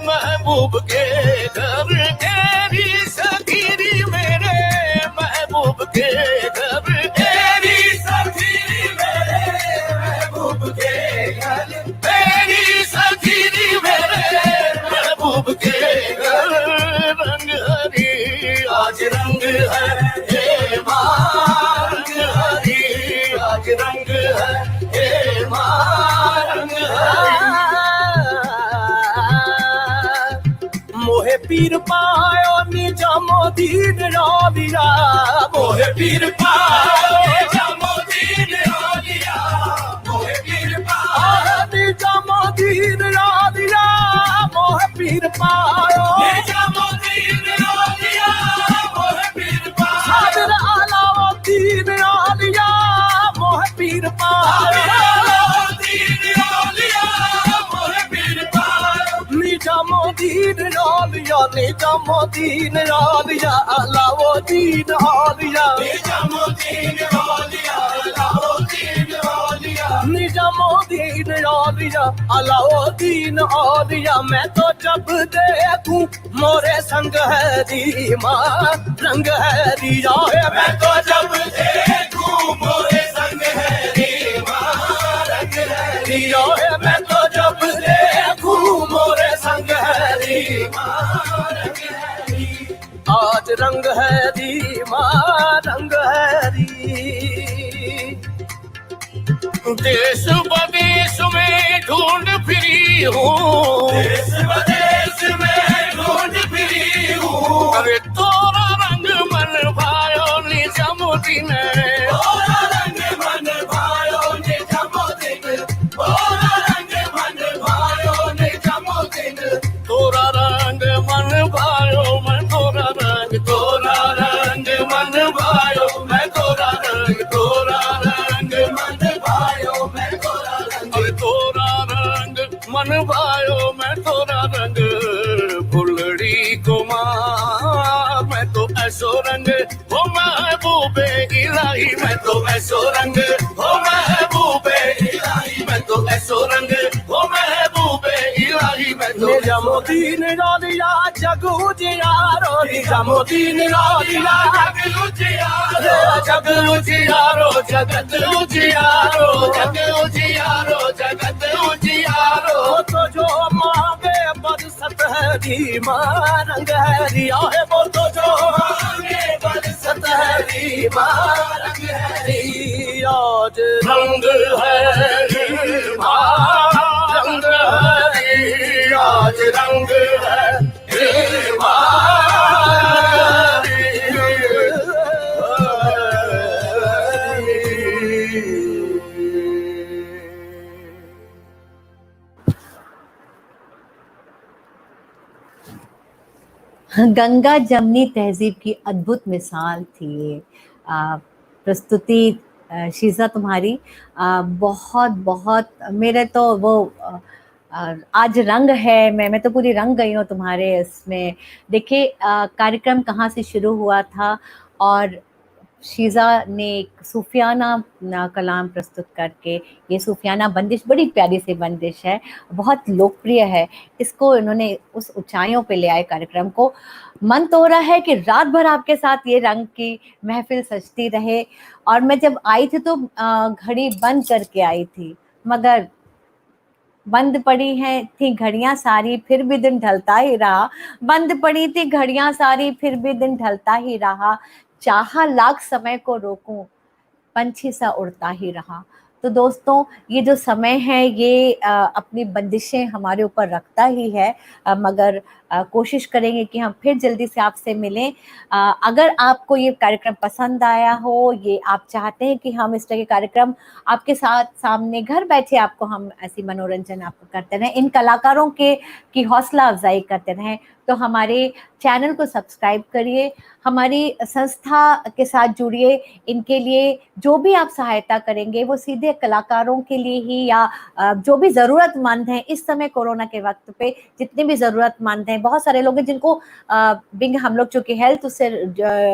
Speaker 8: महबूब के घर तेरी सखीरी, मेरे महबूब के घर तेरी सखीरी, मेरे महबूब के घर तेरी सखीरी, मेरे महबूब के घर रंग हरी, आज रंग है हे माँ रंग हरी, आज रंग है हे माँ रंग हरी। मोहे पीर पायो निजामो दीन राविया, मोहे पीर पायो निजामो दीन राविया, मोहे पीर पायो निजामो दीन राविया, मोहे पीर पायो निजामो दीन राविया, मोहे पीर पायो सादर आलाओ दीन राविया, मोहे पीर पायो दीन राविया, मोहे पीर पायो निजामुद्दीन राविया, निजामुद्दीन राविया, अलाउद्दीन आलिया, निजामुद्दीन राविया, अलाउद्दीन आलिया, निजामुद्दीन राविया, अलाउद्दीन आलिया, मैं तो जब देखूं मोरे संग है री माँ रंग है रिया, मैं तो जब देखूं मोरे संग है री माँ रंग है रिया, मैं तो जब देखूं मोरे संग है री माँ रंग है री, आज रंग है री माँ रंग है री। देश विदेश में ढूंढ फिरी हूँ, देश विदेश में ढूंढ फिरी हूँ, अरे तोरा रंग मन भायो निजामुद्दीन, तोरा रंग मन भायो निजामुद्दीन, तोरा रंग मन तोरा रंग फुलड़ी कुमार मैं तो ऐसो रंग हो महबूबे इलाही मैं तो ऐसो रंग हो महबूबे इलाही मैं तो ऐसो रंग हो महबूबे इलाही मैं तो निजामुद्दीन रौलिया जगू जियारो निजामुद्दीन रौलिया जगू जियारो जगू जियारो जगत उजियारो जग उजियारो जगत उजियारो तो जो मांगे बरसत है री मां रंग है रिया है वो तो जो मांगे बरसत है री मां रंग है री आज रंग है री मां रंग है री आज रंग है री मां
Speaker 1: गंगा जमनी तहजीब की अद्भुत मिसाल थी ये प्रस्तुति शीज़ा तुम्हारी। बहुत बहुत मेरे तो वो आज रंग है, मैं तो पूरी रंग गई हूँ तुम्हारे इसमें। देखिए कार्यक्रम कहाँ से शुरू हुआ था और शीज़ा ने एक सूफियाना कलाम प्रस्तुत करके, ये सूफियाना बंदिश बड़ी प्यारी सी बंदिश है, बहुत लोकप्रिय है। इसको इन्होंने उस ऊंचाइयों पे ले आए कार्यक्रम को। मन तो हो रहा है कि रात भर आपके साथ ये रंग की महफिल सजती रहे। और मैं जब आई थी तो घड़ी बंद करके आई थी, मगर बंद पड़ी हैं थी घड़ियां सारी फिर भी दिन ढलता ही रहा। बंद पड़ी थी घड़ियां सारी फिर भी दिन ढलता ही रहा। चाहा लाख समय को रोकूं पंछी सा उड़ता ही रहा। तो दोस्तों ये जो समय है ये अपनी बंदिशें हमारे ऊपर रखता ही है, मगर कोशिश करेंगे कि हम फिर जल्दी से आपसे मिलें। अगर आपको ये कार्यक्रम पसंद आया हो, ये आप चाहते हैं कि हम इस तरह के कार्यक्रम आपके साथ सामने घर बैठे आपको हम ऐसी मनोरंजन आपको करते रहें, इन कलाकारों की हौसला अफजाई करते रहें, तो हमारे चैनल को सब्सक्राइब करिए, हमारी संस्था के साथ जुड़िए। इनके लिए जो भी आप सहायता करेंगे वो सीधे कलाकारों के लिए ही, या जो भी ज़रूरतमंद हैं इस समय कोरोना के वक्त पे, जितने भी ज़रूरतमंद हैं, बहुत सारे लोग हैं जिनको बिंग हम लोग चूँकि हेल्थ से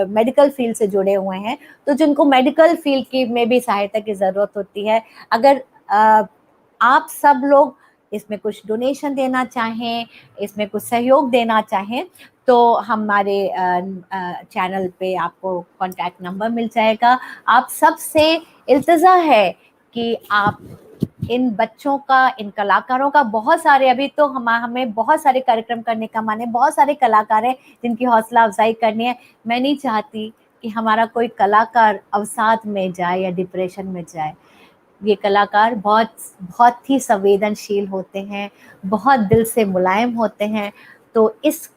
Speaker 1: मेडिकल फील्ड से जुड़े हुए हैं, तो जिनको मेडिकल फील्ड की में भी सहायता की ज़रूरत होती है। अगर आप सब लोग इसमें कुछ डोनेशन देना चाहें, इसमें कुछ सहयोग देना चाहें, तो हमारे चैनल पे आपको कॉन्टैक्ट नंबर मिल जाएगा। आप सबसे इल्तिजा है कि आप इन बच्चों का, इन कलाकारों का, बहुत सारे अभी तो हमें बहुत सारे कार्यक्रम करने का मन है, बहुत सारे कलाकार हैं जिनकी हौसला अफजाई करनी है। मैं नहीं चाहती कि हमारा कोई कलाकार अवसाद में जाए या डिप्रेशन में जाए। ये कलाकार बहुत बहुत ही संवेदनशील होते हैं, बहुत दिल से मुलायम होते हैं। तो इस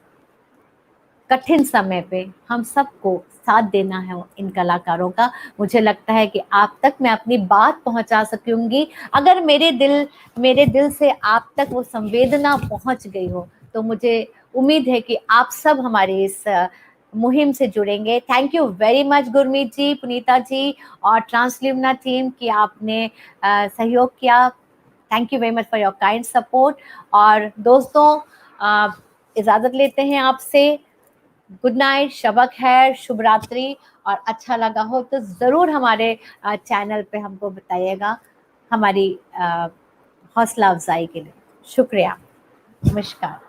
Speaker 1: कठिन समय पे हम सबको साथ देना है इन कलाकारों का। मुझे लगता है कि आप तक मैं अपनी बात पहुंचा सकूंगी। अगर मेरे दिल से आप तक वो संवेदना पहुंच गई हो, तो मुझे उम्मीद है कि आप सब हमारे इस मुहिम से जुड़ेंगे। Thank you very much Gurmeet ji, Punita ji और ट्रांसल्यूमना टीम की आपने सहयोग किया। Thank you very much for your kind support. और दोस्तों इजाज़त लेते हैं आपसे। गुड नाइट, शब खैर, शुभ रात्रि। और अच्छा लगा हो तो ज़रूर हमारे चैनल पे हमको बताइएगा हमारी हौसला अफजाई के लिए। शुक्रिया, नमस्कार।